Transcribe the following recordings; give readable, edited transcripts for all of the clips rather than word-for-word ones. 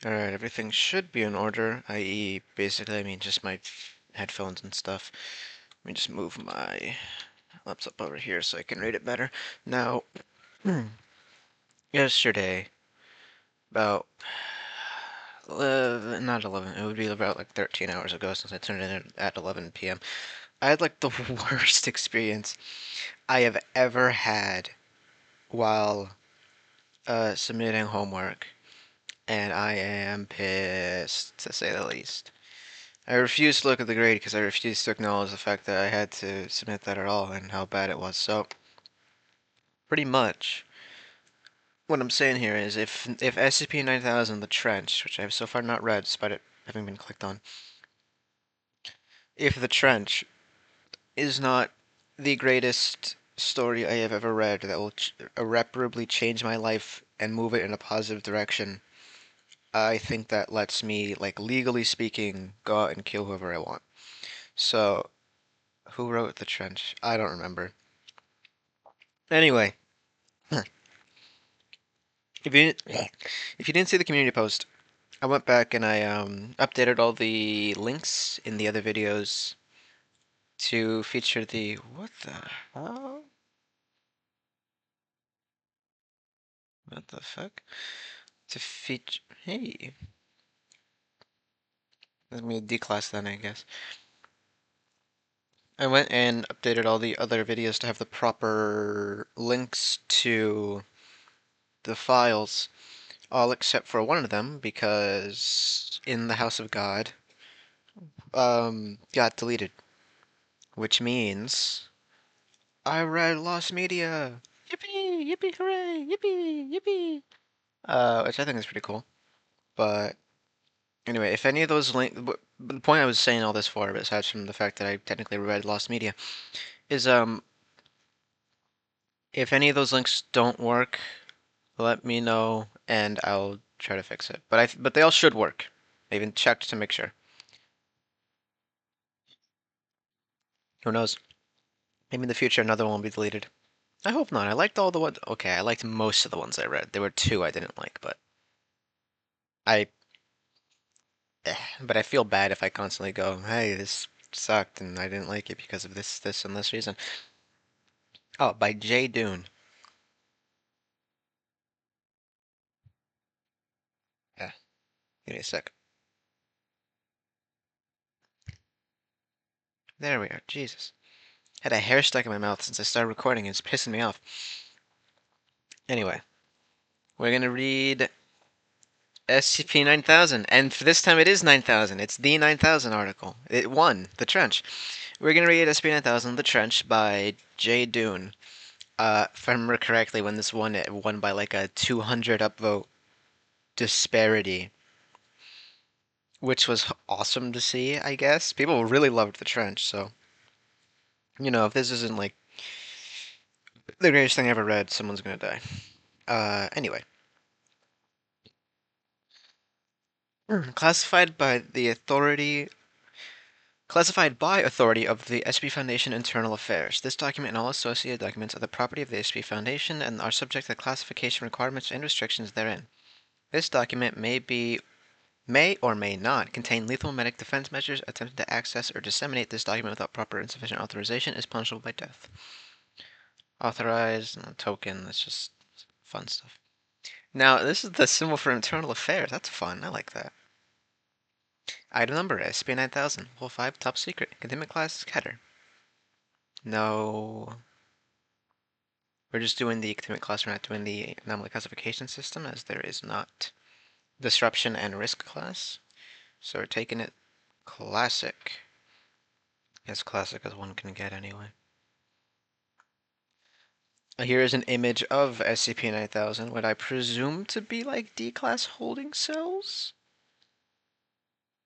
Alright, everything should be in order, i.e., basically, I mean, just my headphones and stuff. Let me just move my laptop over here so I can read it better. Now, yesterday, about 11, not 11, it would be about like 13 hours ago since I turned it in at 11 p.m. I had like the worst experience I have ever had while submitting homework, and I am pissed to say the least. I refuse to look at the grade because I refuse to acknowledge the fact that I had to submit that at all and how bad it was. So, pretty much, what I'm saying here is if SCP-9000, The Trench, which I have so far not read despite it having been clicked on, if The Trench is not the greatest story I have ever read that will irreparably change my life and move it in a positive direction, I think that lets me, like, legally speaking, go out and kill whoever I want. So, who wrote The Trench? I don't remember. Anyway, if you if you didn't see the community post, I went back and I updated all the links in the other videos to feature the what the hell? What the fuck? To feature hey, let me declass then I guess. I went and updated all the other videos to have the proper links to the files, all except for one of them because in the House of God got deleted, which means I read Lost Media. Yippee! Yippee! Hooray! Yippee! Yippee! Which I think is pretty cool. But anyway, if any of those links, the point I was saying all this for, aside from the fact that I technically read Lost Media, is if any of those links don't work, let me know and I'll try to fix it. But they all should work. I even checked to make sure. Who knows? Maybe in the future another one will be deleted. I hope not. I liked all the ones. Okay, I liked most of the ones I read. There were two I didn't like, but I. But I feel bad if I constantly go, "Hey, this sucked and I didn't like it because of this, this, and this reason." Oh, by Jay Dune. Yeah, give me a sec. There we are. Jesus. Had a hair stuck in my mouth since I started recording and it's pissing me off. Anyway, we're gonna read SCP-9000, and for this time it is 9000. It's the 9000 article. It won the trench. We're gonna read SCP-9000, The Trench by Jay Dune. If I remember correctly, when this won, it won by like a 200 upvote disparity, which was awesome to see, I guess. People really loved The Trench, so, if this isn't like the greatest thing I ever read, someone's gonna die. Anyway. Classified by authority of the SCP Foundation Internal Affairs. This document and all associated documents are the property of the SCP Foundation and are subject to the classification requirements and restrictions therein. This document may or may not contain lethal medic defense measures. Attempting to access or disseminate this document without proper and sufficient authorization is punishable by death. Authorized, no token, that's just fun stuff. Now, this is the symbol for internal affairs. That's fun. I like that. Item number SCP-9000. Level 5, top secret. Containment class header. No. We're just doing the containment class. We're not doing the anomaly classification system, as there is not disruption and risk class. So we're taking it classic. As classic as one can get, anyway. Here is an image of SCP-9000, what I presume to be like D-class holding cells.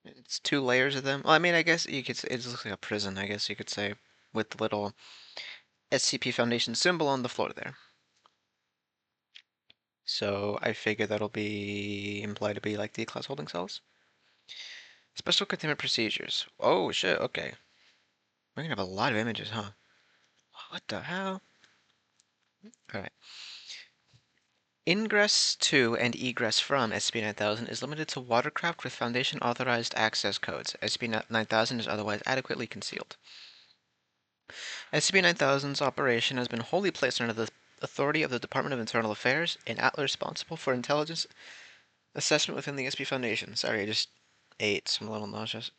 It's two layers of them. Well, I mean, I guess you could say it looks like a prison, I guess you could say, with the little SCP Foundation symbol on the floor there. So I figure that'll be implied to be like D-class holding cells. Special containment procedures. Oh shit, okay. We're gonna have a lot of images, huh? What the hell? Alright. Ingress to and egress from SCP-9000 is limited to watercraft with Foundation authorized access codes. SCP-9000 is otherwise adequately concealed. SCP-9000's operation has been wholly placed under the authority of the Department of Internal Affairs, an atlas responsible for intelligence assessment within the SCP Foundation. Sorry, I just ate. So I'm a little nauseous.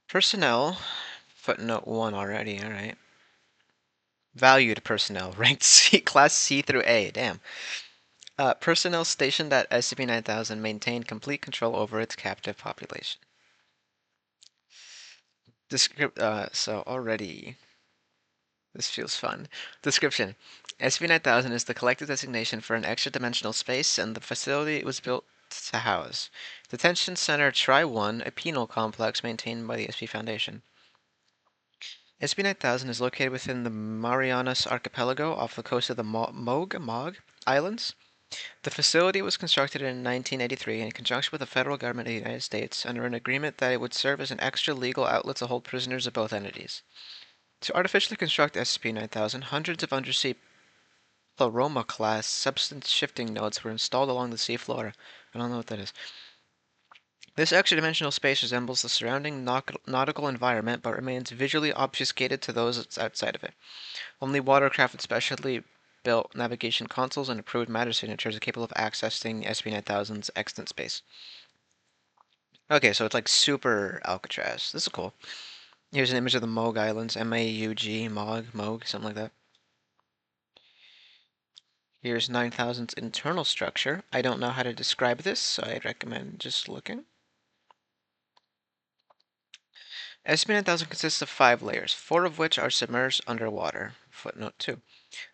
Personnel. Footnote 1 already, alright. Valued personnel. Ranked C, Class C through A. Damn. Personnel stationed at SCP-9000 maintain complete control over its captive population. So already, this feels fun. Description. SCP-9000 is the collective designation for an extra-dimensional space, and the facility it was built to house. Detention Center Tri-1, a penal complex maintained by the SCP Foundation. SCP-9000 is located within the Marianas Archipelago off the coast of the Mog Islands. The facility was constructed in 1983 in conjunction with the federal government of the United States under an agreement that it would serve as an extra legal outlet to hold prisoners of both entities. To artificially construct SCP-9000, hundreds of undersea Pleroma-class substance shifting nodes were installed along the seafloor. I don't know what that is. This extra-dimensional space resembles the surrounding nautical environment, but remains visually obfuscated to those outside of it. Only watercraft with specially built navigation consoles and approved matter signatures are capable of accessing SCP-9000's extant space. Okay, so it's like super Alcatraz. This is cool. Here's an image of the Moog Islands, M-A-U-G, Moog, something like that. Here's 9000's internal structure. I don't know how to describe this, so I'd recommend just looking. SCP-9000 consists of 5 layers, 4 of which are submerged underwater. Footnote 2.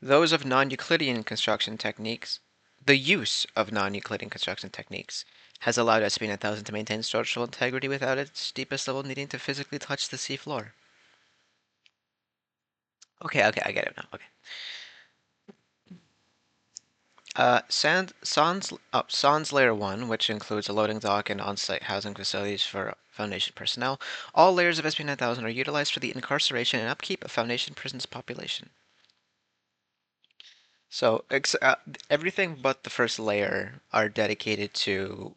Those of non-Euclidean construction techniques. The use of non-Euclidean construction techniques has allowed SCP-9000 to maintain structural integrity without its deepest level needing to physically touch the seafloor. Okay, I get it now. Okay. Sans Layer 1, which includes a loading dock and on-site housing facilities for Foundation personnel. All layers of SCP-9000 are utilized for the incarceration and upkeep of Foundation prisons population. So, everything but the first layer are dedicated to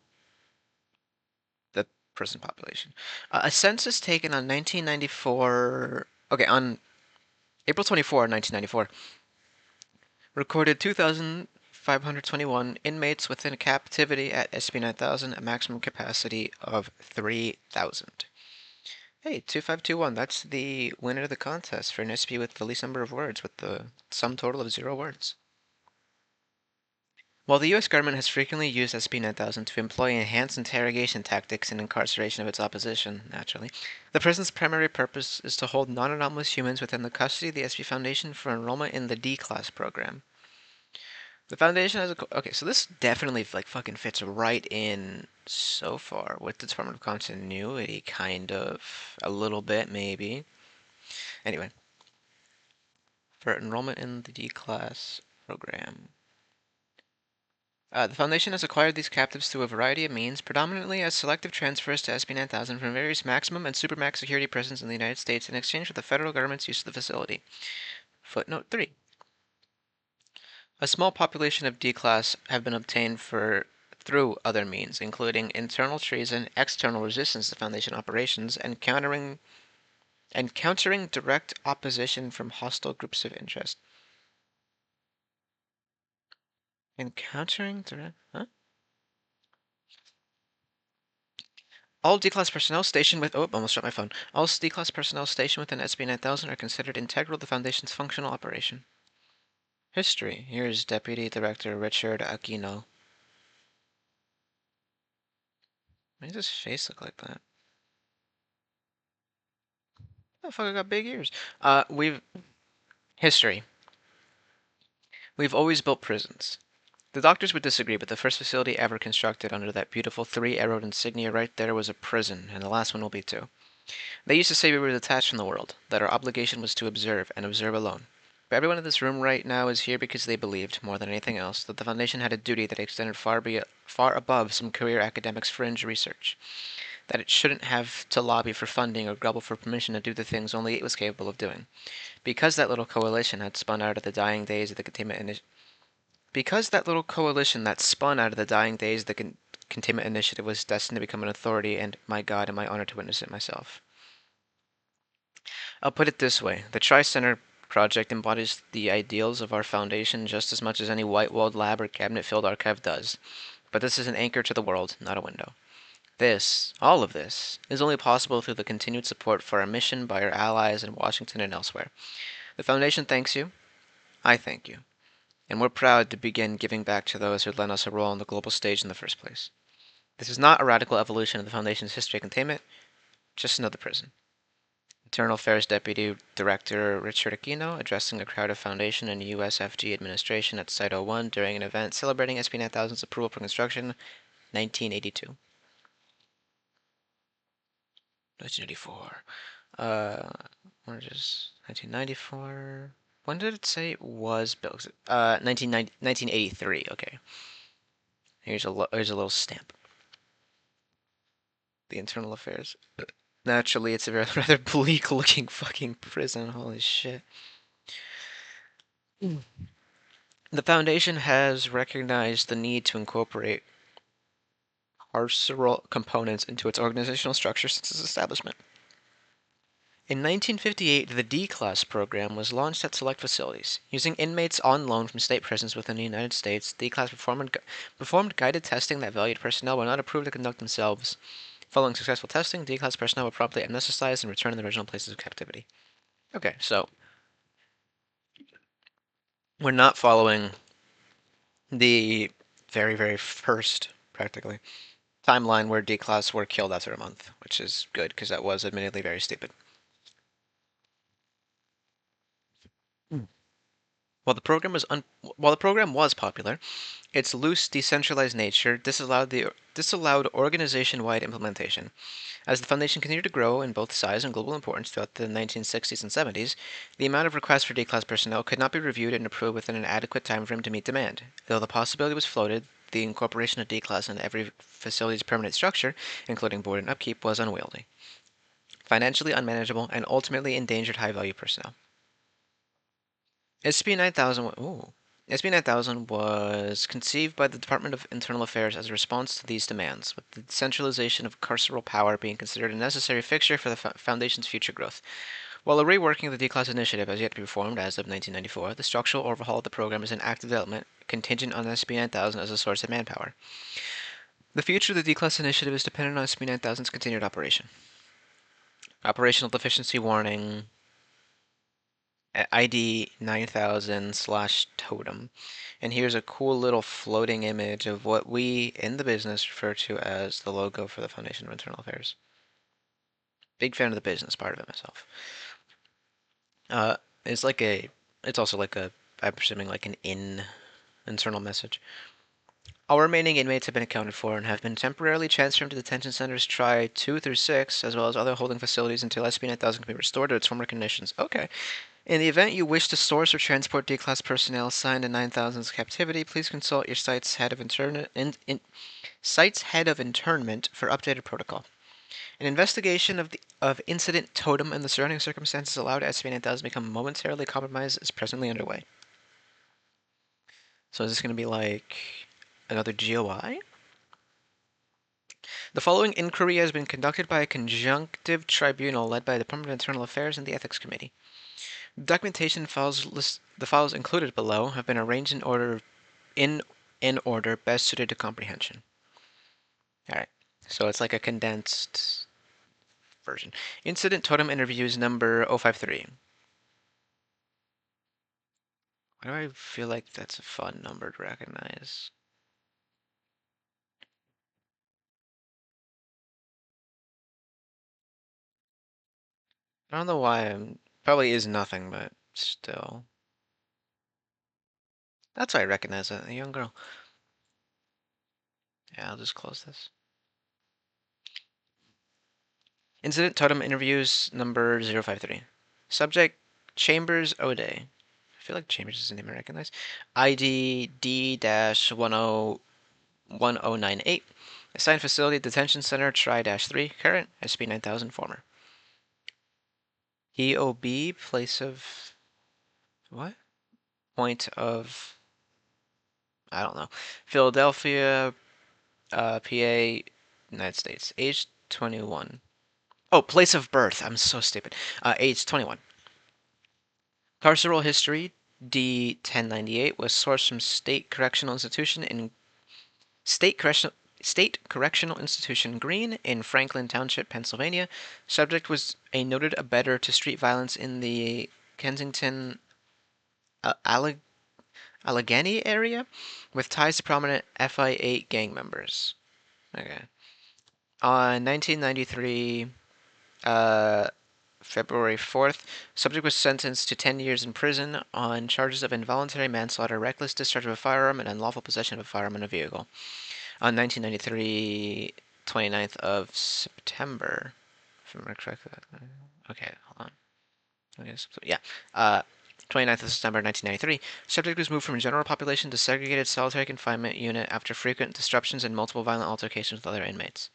the prison population. A census taken on 1994... Okay, on April 24, 1994, recorded 2,521 inmates within captivity at SCP-9000, a maximum capacity of 3,000. Hey, 2521, that's the winner of the contest for an SCP with the least number of words, with the sum total of 0 words. While the U.S. government has frequently used SCP-9000 to employ enhanced interrogation tactics in incarceration of its opposition, naturally, the prison's primary purpose is to hold non-anomalous humans within the custody of the SCP Foundation for enrollment in the D-Class program. The Foundation has a... Okay, so this definitely, like, fucking fits right in so far with the Department of Continuity, kind of. A little bit, maybe. Anyway. For enrollment in the D-Class program. The Foundation has acquired these captives through a variety of means, predominantly as selective transfers to SCP-9000 from various maximum and supermax security prisons in the United States in exchange for the federal government's use of the facility. Footnote 3. A small population of D-Class have been obtained through other means, including internal treason, external resistance to Foundation operations, and countering direct opposition from hostile groups of interest. Encountering direct... Huh? All D-Class personnel stationed with... Oh, almost dropped my phone. All D-Class personnel stationed within SCP-9000 are considered integral to Foundation's functional operation. History. Here's Deputy Director Richard Aquino. Why does his face look like that? Oh, fuck, I got big ears. History. We've always built prisons. The doctors would disagree, but the first facility ever constructed under that beautiful 3-arrowed insignia right there was a prison, and the last one will be too. They used to say we were detached from the world, that our obligation was to observe, and observe alone. But everyone in this room right now is here because they believed, more than anything else, that the Foundation had a duty that extended far above some career academics' fringe research. that it shouldn't have to lobby for funding or grovel for permission to do the things only it was capable of doing. Because that little coalition had spun out of the dying days of the containment initiative. Because that little coalition that spun out of the dying days of the containment initiative was destined to become an authority, and my God, am I honored to witness it myself. I'll put it this way: the Tri-Center project embodies the ideals of our foundation just as much as any white-walled lab or cabinet-filled archive does. But this is an anchor to the world, not a window. This, all of this, is only possible through the continued support for our mission by our allies in Washington and elsewhere. The Foundation thanks you. I thank you. And we're proud to begin giving back to those who lent us a role on the global stage in the first place. This is not a radical evolution of the Foundation's history of containment, just another prison. Internal Affairs Deputy Director Richard Aquino addressing a crowd of Foundation and USFG administration at Site 01 during an event celebrating SCP-9000's approval for construction, 1982. 1984. What is 1994? When did it say it was built? 1983. Okay. Here's a little stamp. The Internal Affairs. Naturally, it's a rather bleak-looking fucking prison. Holy shit. The Foundation has recognized the need to incorporate carceral components into its organizational structure since its establishment. In 1958, the D-Class program was launched at select facilities. Using inmates on loan from state prisons within the United States, D-Class performed guided testing that valued personnel were not approved to conduct themselves. Following successful testing, D-Class personnel were promptly amnesticized and returned to their original places of captivity. Okay, so we're not following the very, very first, practically, timeline where D-Class were killed after a month, which is good, because that was admittedly very stupid. While the program was popular, its loose, decentralized nature disallowed organization-wide implementation. As the Foundation continued to grow in both size and global importance throughout the 1960s and 70s, the amount of requests for D-Class personnel could not be reviewed and approved within an adequate time frame to meet demand. Though the possibility was floated, the incorporation of D-Class in every facility's permanent structure, including board and upkeep, was unwieldy, financially unmanageable, and ultimately endangered high-value personnel. SCP-9000 was conceived by the Department of Internal Affairs as a response to these demands, with the decentralization of carceral power being considered a necessary fixture for the Foundation's future growth. While a reworking of the D-Class initiative has yet to be performed as of 1994, the structural overhaul of the program is in active development, contingent on SCP-9000 as a source of manpower. The future of the D-Class initiative is dependent on SCP-9000's continued operation. Operational deficiency warning. ID 9000/totem. And here's a cool little floating image of what we in the business refer to as the logo for the Foundation of Internal Affairs. Big fan of the business part of it myself. It's like it's also like I'm presuming like an internal message. All remaining inmates have been accounted for and have been temporarily transferred to detention centers Tri 2 through 6, as well as other holding facilities until SCP-9000 can be restored to its former conditions. Okay. In the event you wish to source or transport D-Class personnel assigned to 9000's captivity, please consult your site's head of internment for updated protocol. An investigation of incident totem and the surrounding circumstances allowed SCP-9000 to become momentarily compromised is presently underway. So is this going to be like another GOI? The following inquiry has been conducted by a conjunctive tribunal led by the Department of Internal Affairs and the Ethics Committee. Documentation the files included below have been arranged in order best suited to comprehension. Alright, so it's like a condensed version. Incident Totem Interviews number 053. Why do I feel like that's a fun number to recognize? I don't know why probably is nothing, but still. That's why I recognize it, a young girl. Yeah, I'll just close this. Incident Totem Interviews number 053. Subject Chambers O'Day. I feel like Chambers is a name I recognize. ID D-101098. Assigned facility, Detention Center, Tri-3, current, SCP-9000, former. EOB, place of... what? Point of... I don't know. Philadelphia, PA, United States. Age 21. Oh, place of birth. I'm so stupid. Age 21. Carceral history, D1098, was sourced from State Correctional Institution Green in Franklin Township, Pennsylvania. Subject was a noted abettor to street violence in the Kensington Allegheny area, with ties to prominent FI8 gang members. Okay. On 1993, February 4th, subject was sentenced to 10 years in prison on charges of involuntary manslaughter, reckless discharge of a firearm, and unlawful possession of a firearm in a vehicle. On 1993, 29th of September, if I remember correctly. Okay, hold on. Okay, so, yeah. 29th of September 1993, subject was moved from general population to segregated solitary confinement unit after frequent disruptions and multiple violent altercations with other inmates.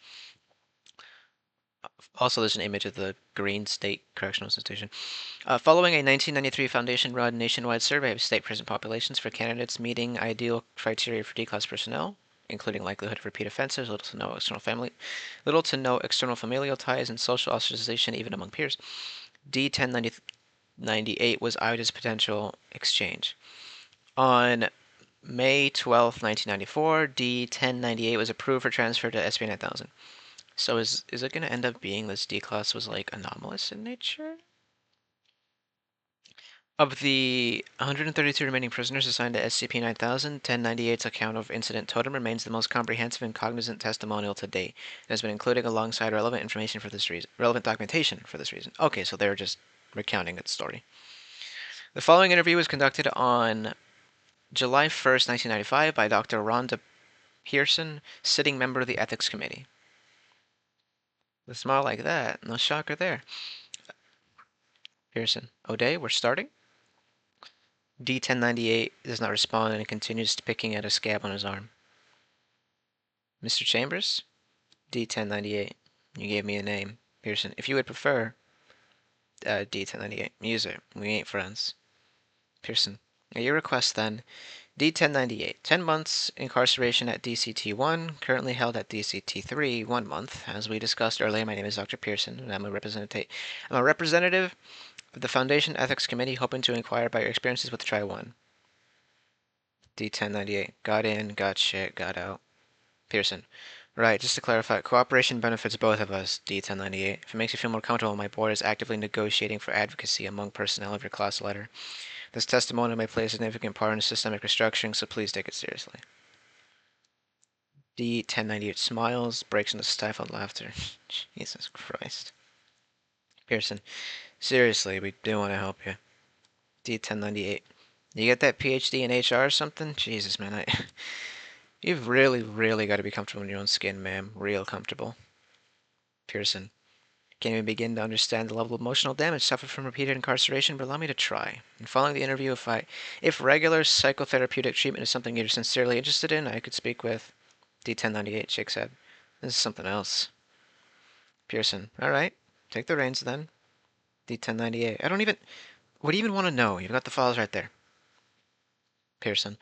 Also, there's an image of the Green State Correctional Institution. Following a 1993 Foundation-run nationwide survey of state prison populations for candidates meeting ideal criteria for D-class personnel, including likelihood of repeat offenses, little to no external familial ties, and social ostracization even among peers, D1098 was eyed as potential exchange. On May 12, 1994, D1098 was approved for transfer to SCP-9000. So is it going to end up being this D-class was like anomalous in nature? Of the 132 remaining prisoners assigned to SCP-9000, 1098's account of Incident Totem remains the most comprehensive and cognizant testimonial to date. It has been included alongside relevant documentation for this reason. Okay, so they're just recounting its story. The following interview was conducted on July 1st, 1995 by Dr. Rhonda Pearson, sitting member of the Ethics Committee. With a smile like that, no shocker there. Pearson, O'Day, we're starting? D1098 does not respond and continues picking at a scab on his arm. Mr. Chambers? D1098, you gave me a name. Pearson, if you would prefer, D1098, use it. We ain't friends. Pearson, at your request then, D1098, 10 months incarceration at DCT-1, currently held at DCT-3, 1 month. As we discussed earlier, my name is Dr. Pearson, and I'm a representative of the Foundation Ethics Committee, hoping to inquire about your experiences with Tri-1. D1098, got in, got shit, got out. Pearson, right, just to clarify, cooperation benefits both of us, D1098. If it makes you feel more comfortable, my board is actively negotiating for advocacy among personnel of your class letter. This testimony may play a significant part in systemic restructuring, so please take it seriously. D1098 smiles, breaks into stifled laughter. Jesus Christ. Pearson, seriously, we do want to help you. D1098, you get that PhD in HR or something? Jesus, man, you've really, really got to be comfortable in your own skin, ma'am. Real comfortable. Pearson, can't even begin to understand the level of emotional damage suffered from repeated incarceration, but allow me to try. And following the interview, if regular psychotherapeutic treatment is something you're sincerely interested in, I could speak with D1098, shakes head. This is something else. Pearson, alright. Take the reins then. D1098, what do you even want to know? You've got the files right there. Pearson,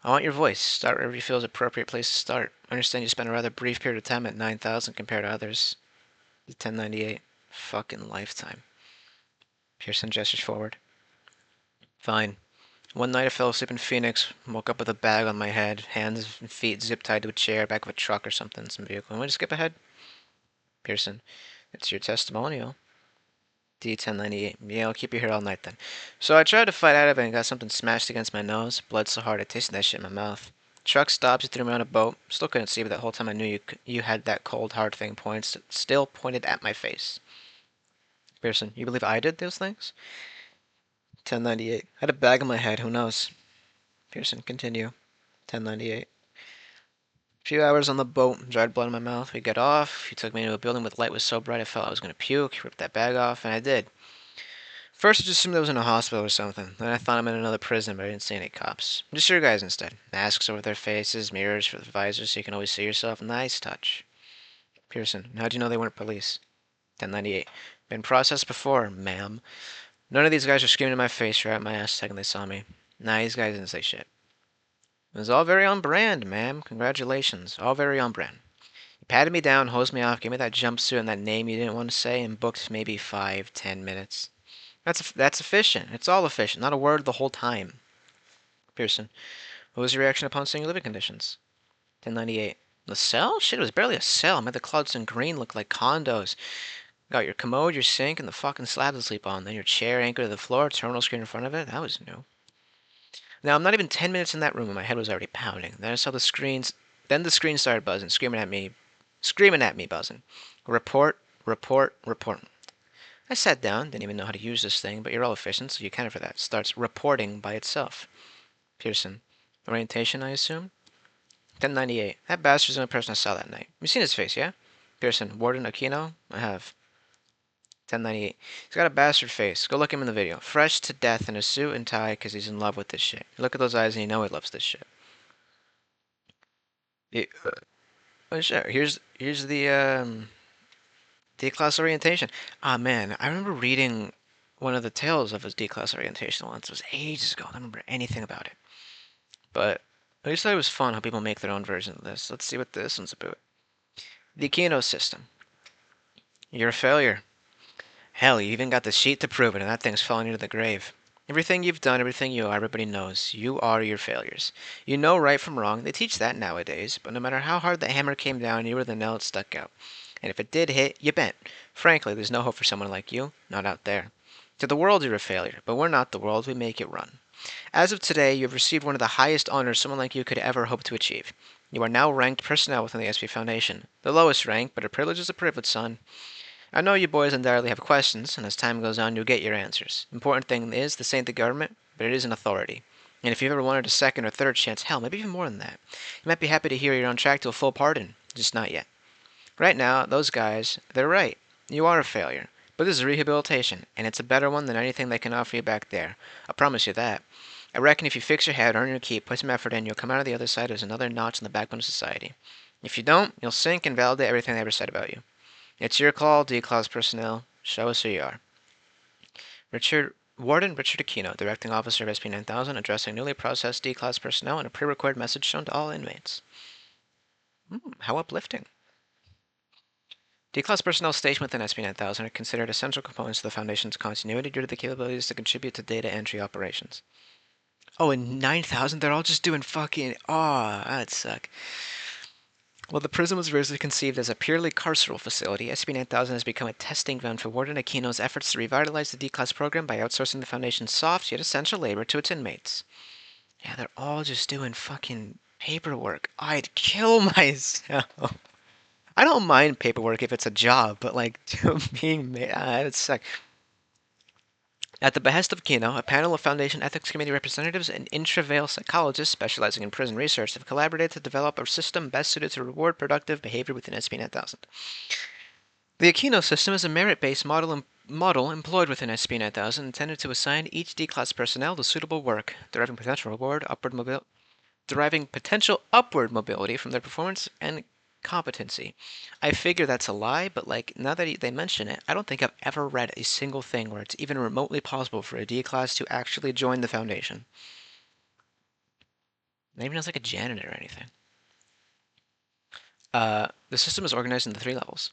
I want your voice. Start wherever you feel is an appropriate place to start. I understand you spent a rather brief period of time at 9000 compared to others. D1098, fucking lifetime. Pearson gestures forward. Fine. One night I fell asleep in Phoenix, woke up with a bag on my head, hands and feet zip tied to a chair, back of a truck or something, some vehicle. Want to skip ahead? Pearson, it's your testimonial. D1098, yeah, I'll keep you here all night then. So I tried to fight out of it and got something smashed against my nose. Bled so hard I tasted that shit in my mouth. Truck stops, you threw me on a boat. Still couldn't see, but that whole time I knew you had that cold, hard thing still pointed at my face. Pearson, you believe I did those things? 1098. I had a bag on my head, who knows? Pearson, continue. 1098. A few hours on the boat, dried blood in my mouth. We got off. He took me into a building where the light was so bright I felt I was going to puke. He ripped that bag off, and I did. First, I just assumed I was in a hospital or something. Then I thought I'm in another prison, but I didn't see any cops. Just your guys instead. Masks over their faces, mirrors for the visors so you can always see yourself. Nice touch. Pearson, how'd you know they weren't police? 1098. Been processed before, ma'am. None of these guys are screaming in my face right at my ass the second they saw me. Nah, these guys didn't say shit. It was all very on brand, ma'am. Congratulations. All very on brand. You patted me down, hosed me off, gave me that jumpsuit and that name you didn't want to say, and booked maybe 5, 10 minutes. That's efficient. It's all efficient. Not a word the whole time. Pearson, what was your reaction upon seeing your living conditions? 1098. The cell? Shit, it was barely a cell. Made the clouds in green look like condos. Got your commode, your sink, and the fucking slab to sleep on. Then your chair anchored to the floor, terminal screen in front of it. That was new. Now, I'm not even 10 minutes in that room and my head was already pounding. Then I saw the screens. Then the screen started buzzing, screaming at me, buzzing. Report, report, report. I sat down, didn't even know how to use this thing, but you're all efficient, so you counted for that. Starts reporting by itself. Pearson. Orientation, I assume? 1098. That bastard's the only person I saw that night. You've seen his face, yeah? Pearson. Warden Aquino? I have. 1098. He's got a bastard face. Go look him in the video. Fresh to death in a suit and tie because he's in love with this shit. You look at those eyes and you know he loves this shit. Oh, sure. Here's the class orientation. Ah, man, I remember reading one of the tales of his D-class orientation once. It was ages ago. I don't remember anything about it. But I just thought it was fun how people make their own version of this. Let's see what this one's about. The Kino system. You're a failure. Hell, you even got the sheet to prove it, and that thing's falling into the grave. Everything you've done, everything you are, everybody knows. You are your failures. You know right from wrong. They teach that nowadays, but no matter how hard the hammer came down, you were the nail that stuck out. And if it did hit, you bent. Frankly, there's no hope for someone like you. Not out there. To the world, you're a failure, but we're not the world. We make it run. As of today, you have received one of the highest honors someone like you could ever hope to achieve. You are now ranked personnel within the SP Foundation. The lowest rank, but a privilege is a privilege, son. I know you boys undoubtedly have questions, and as time goes on, you'll get your answers. Important thing is, this ain't the government, but it is an authority. And if you've ever wanted a second or third chance, hell, maybe even more than that, you might be happy to hear you're on track to a full pardon. Just not yet. Right now, those guys, they're right. You are a failure. But this is rehabilitation, and it's a better one than anything they can offer you back there. I promise you that. I reckon if you fix your head, earn your keep, put some effort in, you'll come out of the other side as another notch in the backbone of society. If you don't, you'll sink and validate everything they ever said about you. It's your call, D-Class personnel. Show us who you are. Warden Richard Aquino, Directing Officer of SCP-9000, addressing newly processed D-Class personnel in a pre-recorded message shown to all inmates. How uplifting. D-Class personnel stationed within SCP-9000 are considered essential components of the Foundation's continuity due to the capabilities to contribute to data entry operations. Oh, in 9000, they're all just doing fucking... Oh, that'd suck. While the prison was originally conceived as a purely carceral facility, SCP-9000 has become a testing ground for Warden Aquino's efforts to revitalize the D-Class program by outsourcing the Foundation's soft yet essential labor to its inmates. Yeah, they're all just doing fucking paperwork. I'd kill myself. I don't mind paperwork if it's a job, but like being made, that'd suck. At the behest of Kino, a panel of Foundation Ethics Committee representatives and intravale psychologists specializing in prison research have collaborated to develop a system best suited to reward productive behavior within SCP-9000. The Aquino system is a merit-based model employed within SCP-9000 intended to assign each D-Class personnel to suitable work, deriving potential upward mobility from their performance and competency. I figure that's a lie, but like now that they mention it, I don't think I've ever read a single thing where it's even remotely possible for a D-Class to actually join the Foundation. Not even as like a janitor or anything. The system is organized into 3 levels.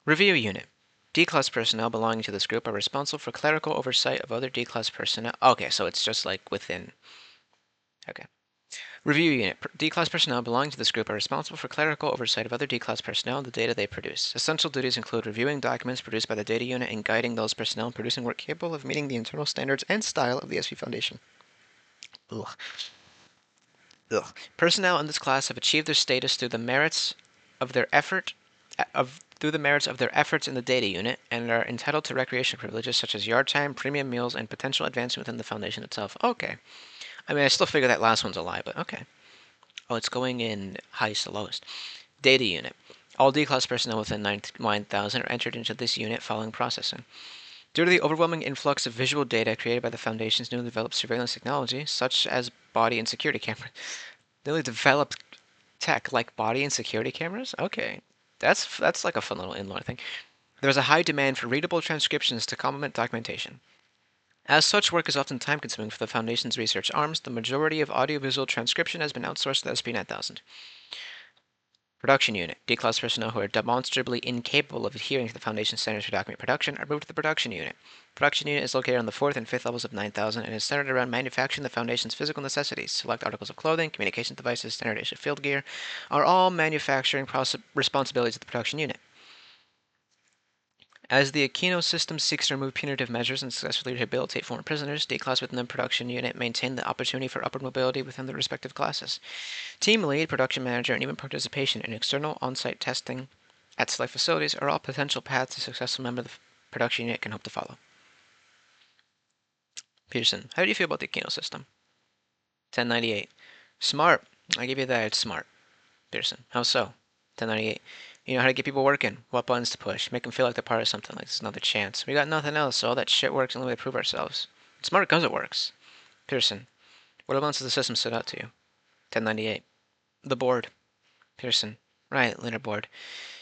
Review Unit. D-Class personnel belonging to this group are responsible for clerical oversight of other D-Class personnel. Okay, so it's just like within... Okay. Review Unit. D-Class personnel belonging to this group are responsible for clerical oversight of other D-Class personnel and the data they produce. Essential duties include reviewing documents produced by the data unit and guiding those personnel in producing work capable of meeting the internal standards and style of the SP Foundation. Ugh. Personnel in this class have achieved their status through the merits of their efforts in the data unit and are entitled to recreation privileges such as yard time, premium meals, and potential advancement within the Foundation itself. Okay. I mean, I still figure that last one's a lie, but okay. Oh, it's going in highest to lowest. Data unit. All D-Class personnel within 9000 are entered into this unit following processing. Due to the overwhelming influx of visual data created by the Foundation's newly developed surveillance technology, such as body and security cameras, newly developed tech like body and security cameras? Okay. That's like a fun little in-law thing. There is a high demand for readable transcriptions to complement documentation. As such work is often time-consuming for the Foundation's research arms, the majority of audiovisual transcription has been outsourced to the SCP-9000. Production Unit. D-Class personnel who are demonstrably incapable of adhering to the Foundation standards for document production are moved to the Production Unit. Production Unit is located on the 4th and 5th levels of 9000 and is centered around manufacturing the Foundation's physical necessities. Select articles of clothing, communication devices, standard issue field gear are all manufacturing responsibilities of the Production Unit. As the Aquino system seeks to remove punitive measures and successfully rehabilitate former prisoners, D-Class within the production unit maintain the opportunity for upward mobility within their respective classes. Team lead, production manager, and even participation in external on-site testing at select facilities are all potential paths a successful member of the production unit can hope to follow. Peterson, how do you feel about the Aquino system? 1098. Smart. I give you that, it's smart. Peterson, how so? 1098. You know how to get people working, what buttons to push, make them feel like they're part of something, like there's another chance. We got nothing else, so all that shit works, and we prove ourselves. It's smart because it works. Pearson, what elements does the system set out to you? 1098. The board. Pearson, right, linear board.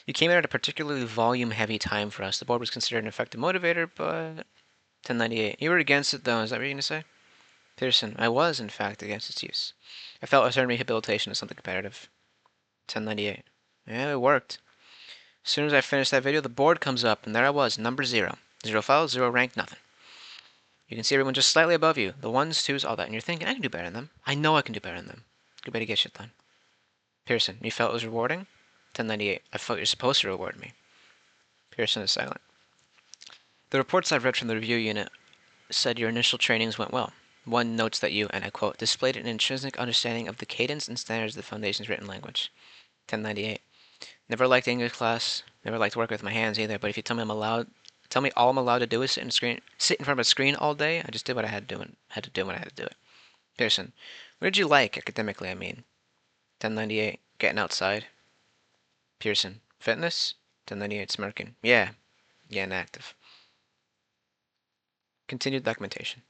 You came in at a particularly volume-heavy time for us. The board was considered an effective motivator, but 1098. You were against it, though. Is that what you're going to say? Pearson, I was, in fact, against its use. I felt a certain rehabilitation is something competitive. 1098. Yeah, it worked. As soon as I finished that video, the board comes up, and there I was, number 0. 0 files, 0 rank, nothing. You can see everyone just slightly above you. The 1s, 2s, all that. And you're thinking, I can do better than them. I know I can do better than them. Good way to get shit done. Pearson, you felt it was rewarding? 1098. I felt you're supposed to reward me. Pearson is silent. The reports I've read from the review unit said your initial trainings went well. One notes that you, and I quote, displayed an intrinsic understanding of the cadence and standards of the Foundation's written language. 1098. Never liked English class. Never liked working with my hands either. But if you tell me all I'm allowed to do is sit in front of a screen all day, I just did what I had to do and had to do when I had to do it. Pearson, what did you like academically? I mean, 1098. Getting outside. Pearson, fitness. 1098. Smirking. Yeah, getting active. Continued documentation.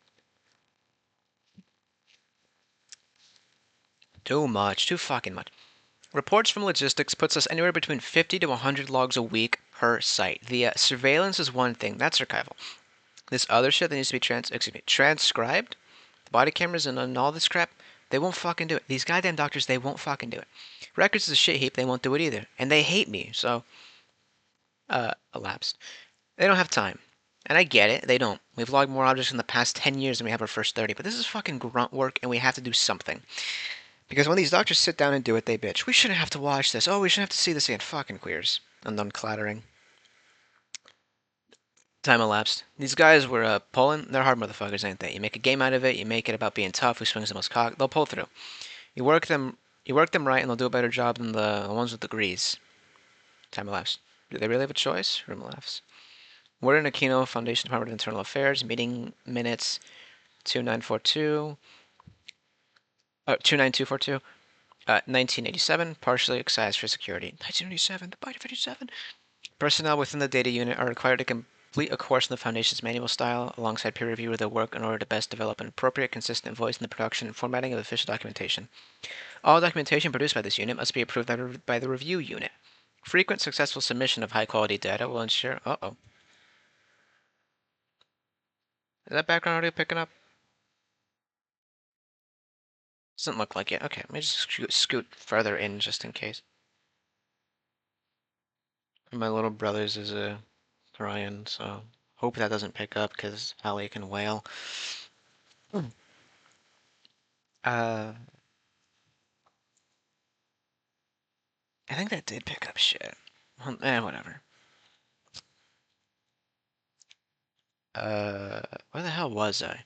Too much. Too fucking much. Reports from logistics puts us anywhere between 50 to 100 logs a week per site. The surveillance is one thing. That's archival. This other shit that needs to be transcribed, the body cameras and all this crap, they won't fucking do it. These goddamn doctors, they won't fucking do it. Records is a shit heap, they won't do it either. And they hate me, so, elapsed. They don't have time. And I get it, they don't. We've logged more objects in the past 10 years than we have our first 30, but this is fucking grunt work, and we have to do something. Because when these doctors sit down and do it, they bitch. We shouldn't have to watch this. Oh, we shouldn't have to see this again. Fucking queers. Unknown clattering. Time elapsed. These guys were pulling. They're hard motherfuckers, ain't they? You make a game out of it. You make it about being tough. Who swings the most cock? They'll pull through. You work them. You work them right, and they'll do a better job than the ones with degrees. Time elapsed. Do they really have a choice? Room laughs. Word in Aquino, Foundation Department of Internal Affairs, meeting minutes 29242. 29242. 1987, partially excised for security. 1987, the bite of 87. Personnel within the data unit are required to complete a course in the Foundation's manual style alongside peer review of their work in order to best develop an appropriate, consistent voice in the production and formatting of official documentation. All documentation produced by this unit must be approved by the review unit. Frequent successful submission of high-quality data will ensure... Uh-oh. Is that background audio picking up? Doesn't look like it. Okay, let me just scoot further in just in case. My little brother's is crying, so hope that doesn't pick up because Hallie can wail. I think that did pick up shit. Well, whatever. Where the hell was I?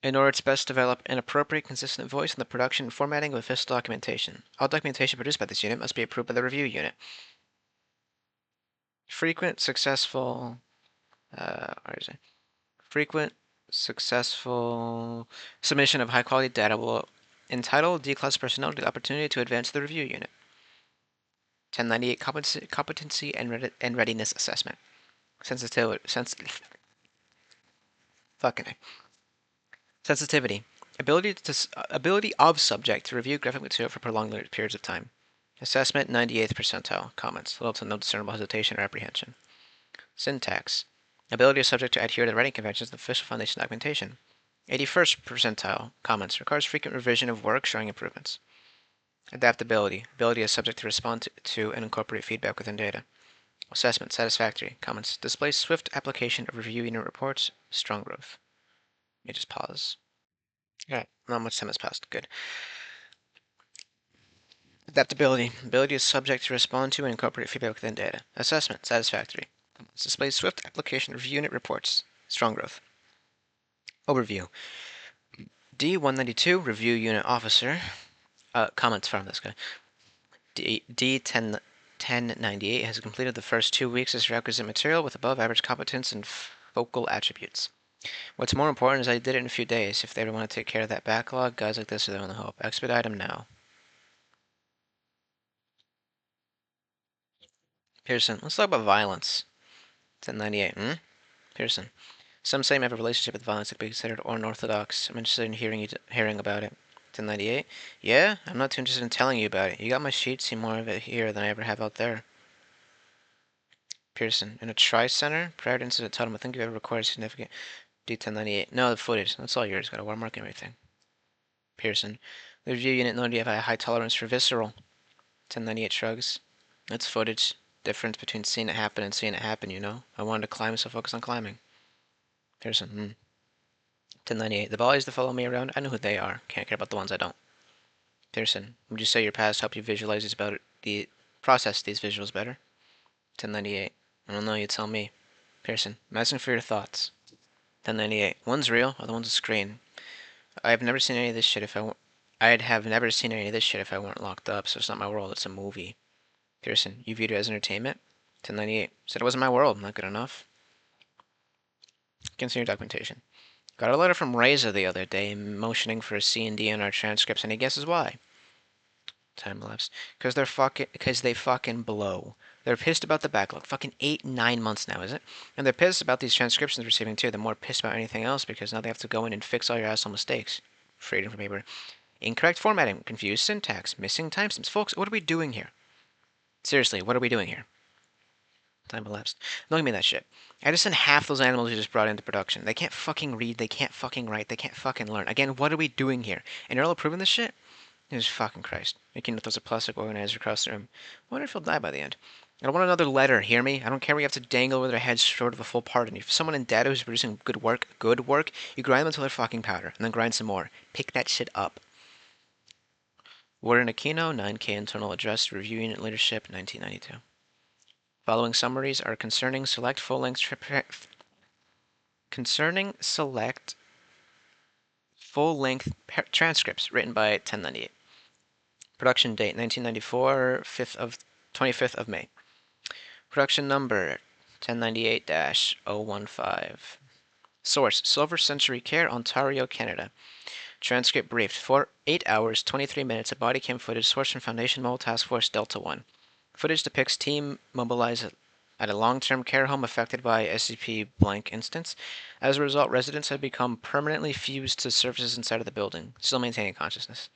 In order to best develop an appropriate, consistent voice in the production and formatting of official documentation. All documentation produced by this unit must be approved by the review unit. Frequent, successful... where is it? Frequent, successful submission of high-quality data will entitle D-Class personnel to the opportunity to advance the review unit. 1098 competency and readiness assessment. Sensitivity. Ability of subject to review graphic material for prolonged periods of time. Assessment 98th percentile. Comments. Little to no discernible hesitation or apprehension. Syntax. Ability of subject to adhere to writing conventions and official foundation documentation. 81st percentile. Comments. Requires frequent revision of work showing improvements. Adaptability. Ability of subject to respond to and incorporate feedback within data. Assessment. Satisfactory. Comments. Displays swift application of review unit reports. Strong growth. Let me just pause. Alright, not much time has passed. Good. Adaptability. Ability of subject to respond to and incorporate feedback within data. Assessment. Satisfactory. Comments. Displays swift application of review unit reports. Strong growth. Overview. D192, Review Unit Officer. Comments from this guy. D1098 has completed the first 2 weeks as requisite material with above average competence and focal attributes. What's more important is I did it in a few days. If they ever want to take care of that backlog, guys like this are the only hope. Expedite them now. Pearson, let's talk about violence. 1098, Pearson. Some say you have a relationship with violence that could be considered unorthodox. I'm interested in hearing about it. 1098. Yeah, I'm not too interested in telling you about it. You got my sheet, see more of it here than I ever have out there. Pearson. In a tri-center, prior to incident totem, I think you ever recorded significant D1098. No, the footage. That's all yours. Got a watermark and everything. Pearson. The review unit noted you have a high tolerance for visceral. 1098 shrugs. That's footage. Difference between seeing it happen and seeing it happen, you know? I wanted to climb, so focus on climbing. Pearson. 1098. The volleys that follow me around, I know who they are. Can't care about the ones I don't. Pearson. Would you say your past helped you visualize process these visuals better? 1098. I don't know, you tell me. Pearson. I'm asking for your thoughts. 1098. One's real, other one's a screen. I'd have never seen any of this shit if I weren't locked up, so it's not my world, it's a movie. Pearson. You viewed it as entertainment? 1098. Said it wasn't my world, not good enough. Consider documentation. Got a letter from Reza the other day motioning for a C&D in our transcripts, and he guesses why. Time lapse. Because they fucking blow. They're pissed about the backlog. Fucking 8-9 months now, is it? And they're pissed about these transcriptions receiving too. They're more pissed about anything else because now they have to go in and fix all your asshole mistakes. Freedom from paper. Incorrect formatting. Confused syntax. Missing timestamps. Folks, what are we doing here? Seriously, what are we doing here? Time elapsed. Don't give me that shit. I just sent half those animals you just brought into production. They can't fucking read. They can't fucking write. They can't fucking learn. Again, what are we doing here? And you're all approving this shit? Jesus fucking Christ. Making with those a plastic organizer across the room. I wonder if he'll die by the end. I don't want another letter, hear me? I don't care where you have to dangle over their heads short of a full pardon. If someone in data who's producing good work, you grind them until they're fucking powder, and then grind some more. Pick that shit up. Warden Aquino, 9K internal address, review unit leadership, 1992. Following summaries are concerning select full-length transcripts written by 1098. Production date 1994, 25th of May. Production number 1098-015. Source: Silver Century Care, Ontario, Canada. Transcript briefed. For 8 hours, 23 minutes of body cam footage sourced from Foundation Mobile Task Force Delta 1. Footage depicts team mobilized at a long-term care home affected by SCP blank instance. As a result, residents have become permanently fused to surfaces inside of the building, still maintaining consciousness.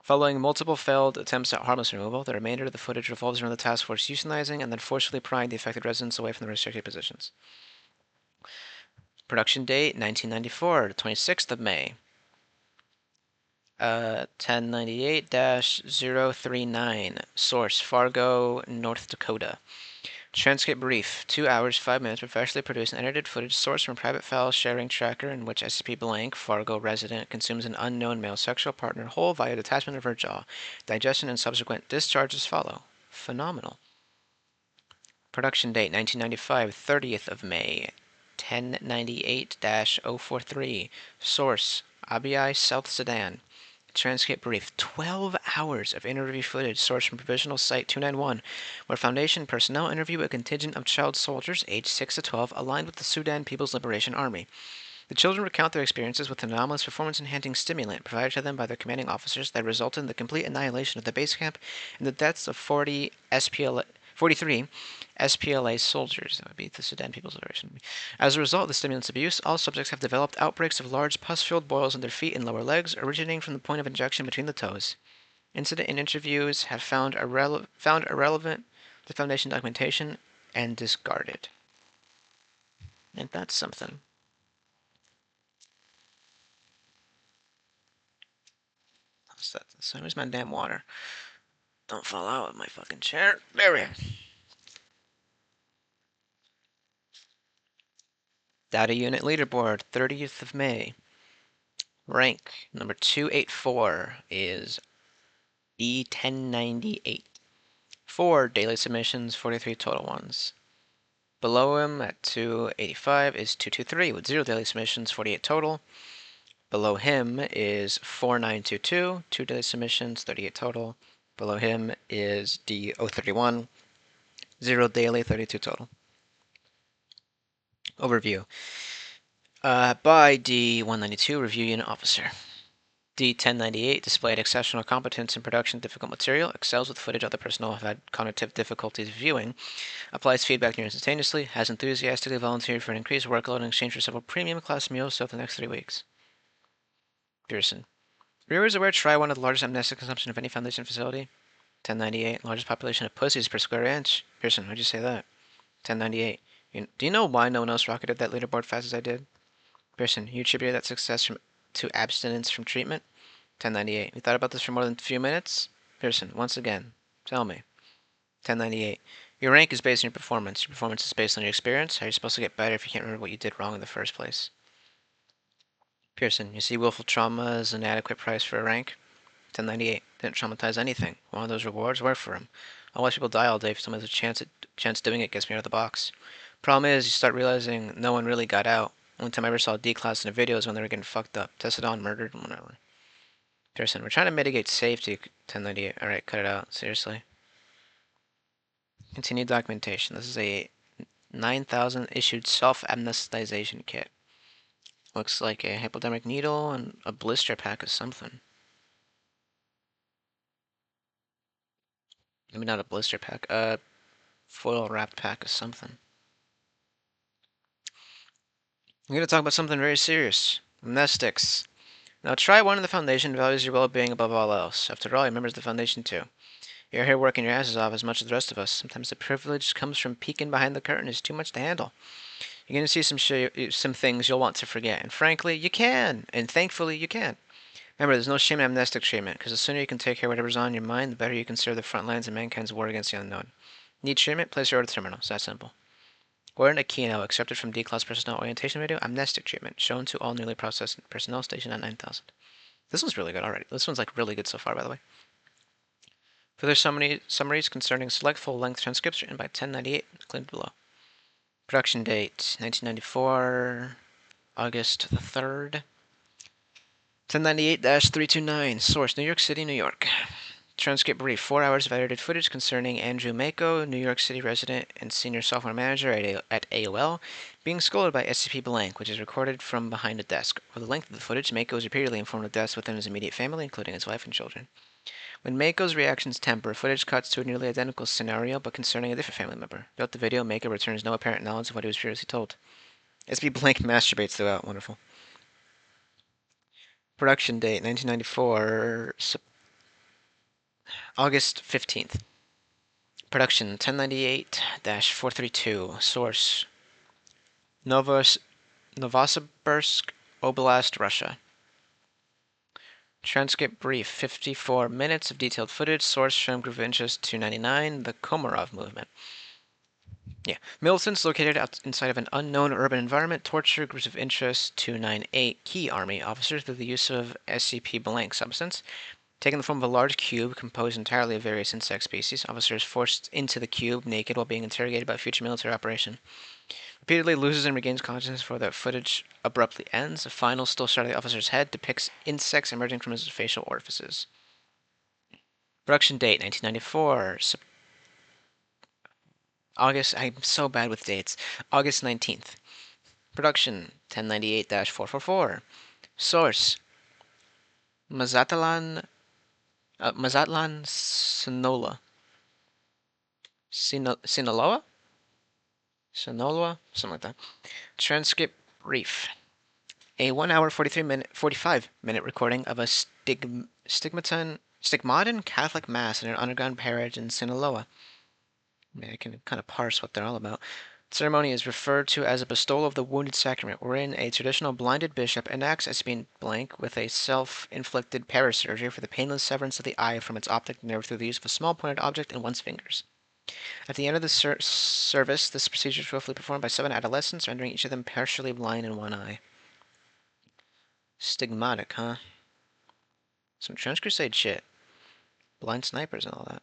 Following multiple failed attempts at harmless removal, the remainder of the footage revolves around the task force euthanizing and then forcefully prying the affected residents away from the restricted positions. Production date 1994, 26th of May. 1098-039. Source: Fargo, North Dakota. Transcript brief. 2 hours, 5 minutes, professionally produced and edited footage sourced from private file sharing tracker in which SCP blank, Fargo resident, consumes an unknown male sexual partner whole via detachment of her jaw. Digestion and subsequent discharges follow. Phenomenal. Production date 1995, 30th of May. 1098-043. Source: Abiy, South Sudan. Transcript brief. 12 hours of interview footage sourced from Provisional Site 291, where Foundation personnel interview a contingent of child soldiers aged 6 to 12 aligned with the Sudan People's Liberation Army. The children recount their experiences with an anomalous performance-enhancing stimulant provided to them by their commanding officers that resulted in the complete annihilation of the base camp and the deaths of 43 SPLA soldiers. That would be the Sudan People's Liberation Army. As a result of the stimulant's abuse, all subjects have developed outbreaks of large pus-filled boils on their feet and lower legs, originating from the point of injection between the toes. Incident and interviews have found irrelevant to Foundation documentation and discarded. Ain't that something? So where's my damn water? Don't fall out of my fucking chair. There we are. Data unit leaderboard, 30th of May. Rank number 284 is E1098. 4 daily submissions, 43 total ones. Below him at 285 is 223 with 0 daily submissions, 48 total. Below him is 4922, 2 daily submissions, 38 total. Below him is D031, 0 daily, 32 total. Overview. By D192, Review Unit Officer. D1098 displayed exceptional competence in production of difficult material, excels with footage other personnel have had cognitive difficulties viewing, applies feedback near instantaneously, has enthusiastically volunteered for an increased workload in exchange for several premium class meals over the next 3 weeks. Pearson. Viewers aware Try one of the largest amnestic consumption of any Foundation facility? 1098. Largest population of pussies per square inch. Pearson, why'd you say that? 1098. Do you know why no one else rocketed that leaderboard fast as I did? Pearson, you attributed that success to abstinence from treatment? 1098. You thought about this for more than a few minutes? Pearson, once again, tell me. 1098. Your rank is based on your performance. Your performance is based on your experience. How are you supposed to get better if you can't remember what you did wrong in the first place? Pearson, you see willful trauma as an adequate price for a rank? 1098. Didn't traumatize anything. One of those rewards worked for him. I'll watch people die all day if someone has a chance doing it gets me out of the box. Problem is, you start realizing no one really got out. Only time I ever saw D-class in a video is when they were getting fucked up, tested on, murdered, and whatever. Pearson, we're trying to mitigate safety. 1098. Alright, cut it out. Seriously. Continue documentation. This is a 9000 issued self-amnestization kit. Looks like a hypodermic needle and a blister pack of something. Maybe not a blister pack, a foil wrapped pack of something. I'm going to talk about something very serious. Amnestics. Now try one in the Foundation values your well-being above all else. After all, you're members of the Foundation too. You're here working your asses off as much as the rest of us. Sometimes the privilege comes from peeking behind the curtain is too much to handle. You're going to see some things you'll want to forget, and frankly, you can, and thankfully you can. Remember, there's no shame in amnestic treatment, because the sooner you can take care of whatever's on your mind, the better you can serve the front lines of mankind's war against the unknown. Need treatment? Place your order at the terminal. It's that simple. We're in a keynote accepted from D-Class personnel orientation video, amnestic treatment, shown to all newly processed personnel stationed at 9000. This one's really good already. This one's like really good so far, by the way. Further summaries concerning select full-length transcripts written by 1098 included below. Production date, 1994, August the 3rd. 1098-329, source, New York City, New York. Transcript brief, 4 hours of edited footage concerning Andrew Mako, New York City resident and senior software manager at AOL, being scolded by SCP Blank, which is recorded from behind a desk. For the length of the footage, Mako is repeatedly informed of deaths within his immediate family, including his wife and children. When Mako's reactions temper, footage cuts to a nearly identical scenario, but concerning a different family member. Throughout the video, Mako returns no apparent knowledge of what he was previously told. SCP Blank masturbates throughout. Wonderful. Production date, 1994, August 15th. Production, 1098-432. Source, Novosibirsk Oblast, Russia. Transcript brief, 54 minutes of detailed footage. Source from Group of Interest 299, the Komarov Movement. Yeah. Militants located inside of an unknown urban environment torture Groups of Interest 298 key army officers through the use of SCP blank substance. Taking the form of a large cube composed entirely of various insect species, officers forced into the cube naked while being interrogated about future military operation. Repeatedly loses and regains consciousness before the footage abruptly ends. A final still shot of the officer's head depicts insects emerging from his facial orifices. Production date, 1994. August, I'm so bad with dates. August 19th. Production, 1098-444. Source, Mazatlan, Sinaloa. Sinaloa? Sinaloa? Something like that. Transcript brief. A 1 hour 45 minute recording of a stigmaton Stigmatin Catholic Mass in an underground parish in Sinaloa. I can kind of parse what they're all about. The ceremony is referred to as a bestowal of the wounded sacrament, wherein a traditional blinded bishop enacts as being blank with a self-inflicted parasurgery for the painless severance of the eye from its optic nerve through the use of a small pointed object in one's fingers. At the end of the service, this procedure is roughly performed by 7 adolescents, rendering each of them partially blind in one eye. Stigmatic, huh? Some Trench Crusade shit. Blind snipers and all that.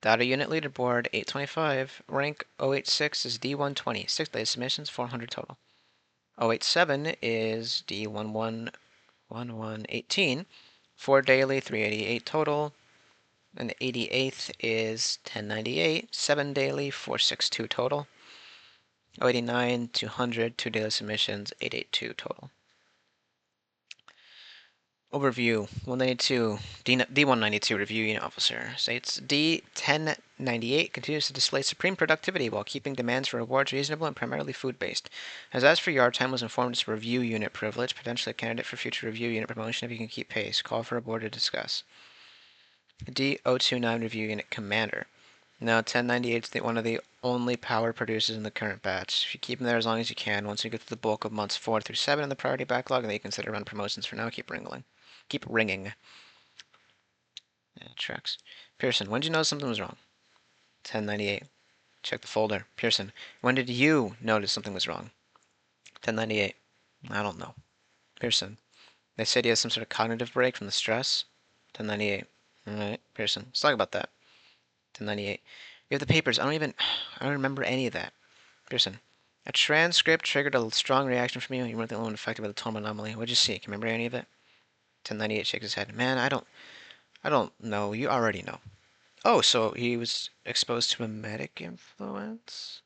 Data Unit Leaderboard 825. Rank 086 is D120. 6 daily submissions, 400 total. 087 is D111118. 4 daily, 388 total. And the 88th is 1098. 7 daily, 462 total. 089, 200, 2 daily submissions, 882 total. Overview 192. D192 Review Unit Officer states D1098 continues to display supreme productivity while keeping demands for rewards reasonable and primarily food-based. Has asked for yard time, was informed it's review unit privilege, potentially a candidate for future review unit promotion if you can keep pace. Call for a board to discuss. D029 Review Unit Commander. Now 1098 is one of the only power producers in the current batch. If you keep them there as long as you can, once you get to the bulk of months 4 through 7 in the priority backlog, then you consider run promotions. For now, keep ringing. Yeah, tracks. Pearson, when did you know something was wrong? 1098. Check the folder. Pearson, when did you notice something was wrong? 1098. I don't know. Pearson, they said he has some sort of cognitive break from the stress. 1098. Alright, Pearson, let's talk about that. 1098. You have the papers. I don't remember any of that. Pearson, a transcript triggered a strong reaction from you. You weren't the only one affected by the tone anomaly. What'd you see? Can you remember any of it? 1098 shakes his head. Man, I don't know. You already know. Oh, so he was exposed to mimetic influence?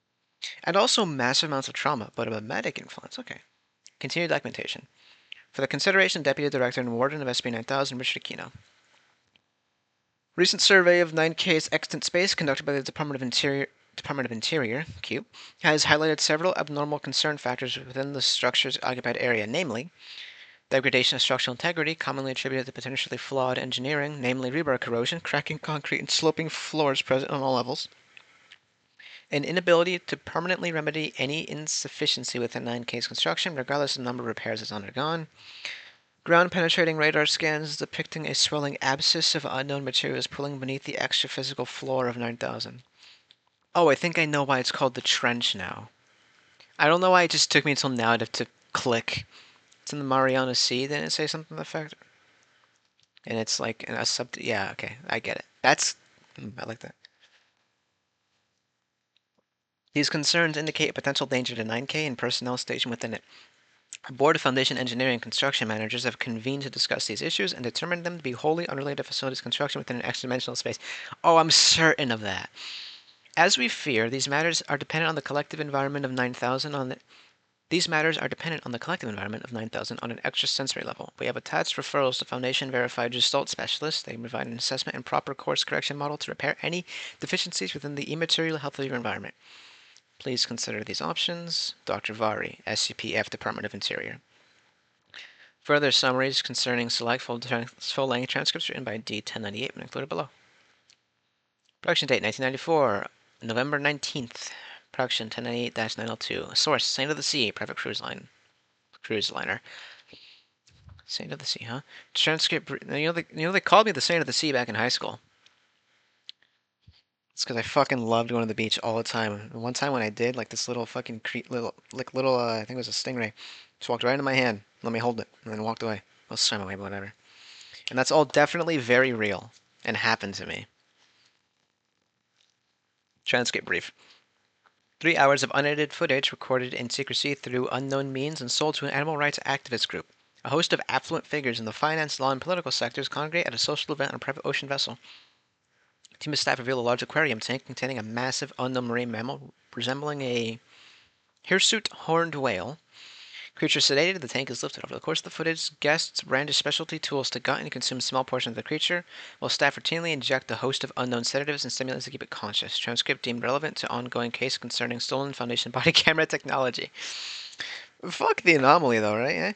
And also massive amounts of trauma, but a mimetic influence. Okay. Continued documentation. For the consideration, Deputy Director and Warden of SCP-9000, Richard Aquino. Recent survey of 9K's extant space conducted by the Department of Interior, Q, has highlighted several abnormal concern factors within the structure's occupied area, namely degradation of structural integrity, commonly attributed to potentially flawed engineering, namely rebar corrosion, cracking concrete, and sloping floors present on all levels, an inability to permanently remedy any insufficiency within 9K's construction, regardless of the number of repairs it's undergone, ground-penetrating radar scans depicting a swelling abscess of unknown materials pulling beneath the extra-physical floor of 9000. Oh, I think I know why it's called the trench now. I don't know why it just took me until now to click. It's in the Mariana Sea, didn't it say something to the effect? And it's like a sub. Yeah, okay, I get it. I like that. These concerns indicate a potential danger to 9K and personnel stationed within it. A board of Foundation Engineering and Construction Managers have convened to discuss these issues and determined them to be wholly unrelated to facilities construction within an extra-dimensional space. Oh, I'm certain of that. As we fear, these matters are dependent on the collective environment of 9000 on an extrasensory level. We have attached referrals to Foundation-verified Gestalt specialists. They provide an assessment and proper course correction model to repair any deficiencies within the immaterial health of your environment. Please consider these options. Dr. Vari, SCP-F, Department of Interior. Further summaries concerning select full-length transcripts written by D1098 are included below. Production date 1994, November 19th. Production 1098-902. Source: Saint of the Sea, private cruise liner. Saint of the Sea, huh? Transcript. They called me the Saint of the Sea back in high school. It's because I fucking loved going to the beach all the time. And one time when I did, like this little fucking I think it was a stingray, just walked right into my hand, let me hold it, and then walked away. I'll swim away, but whatever. And that's all definitely very real and happened to me. Transcript brief. 3 hours of unedited footage recorded in secrecy through unknown means and sold to an animal rights activist group. A host of affluent figures in the finance, law, and political sectors congregate at a social event on a private ocean vessel. A team of staff reveal a large aquarium tank containing a massive unknown marine mammal resembling a hirsute horned whale. Creature sedated, the tank is lifted. Over the course of the footage, guests brandish specialty tools to gut and consume small portions of the creature, while staff routinely inject a host of unknown sedatives and stimulants to keep it conscious. Transcript deemed relevant to ongoing case concerning stolen Foundation body camera technology. Fuck the anomaly, though, right?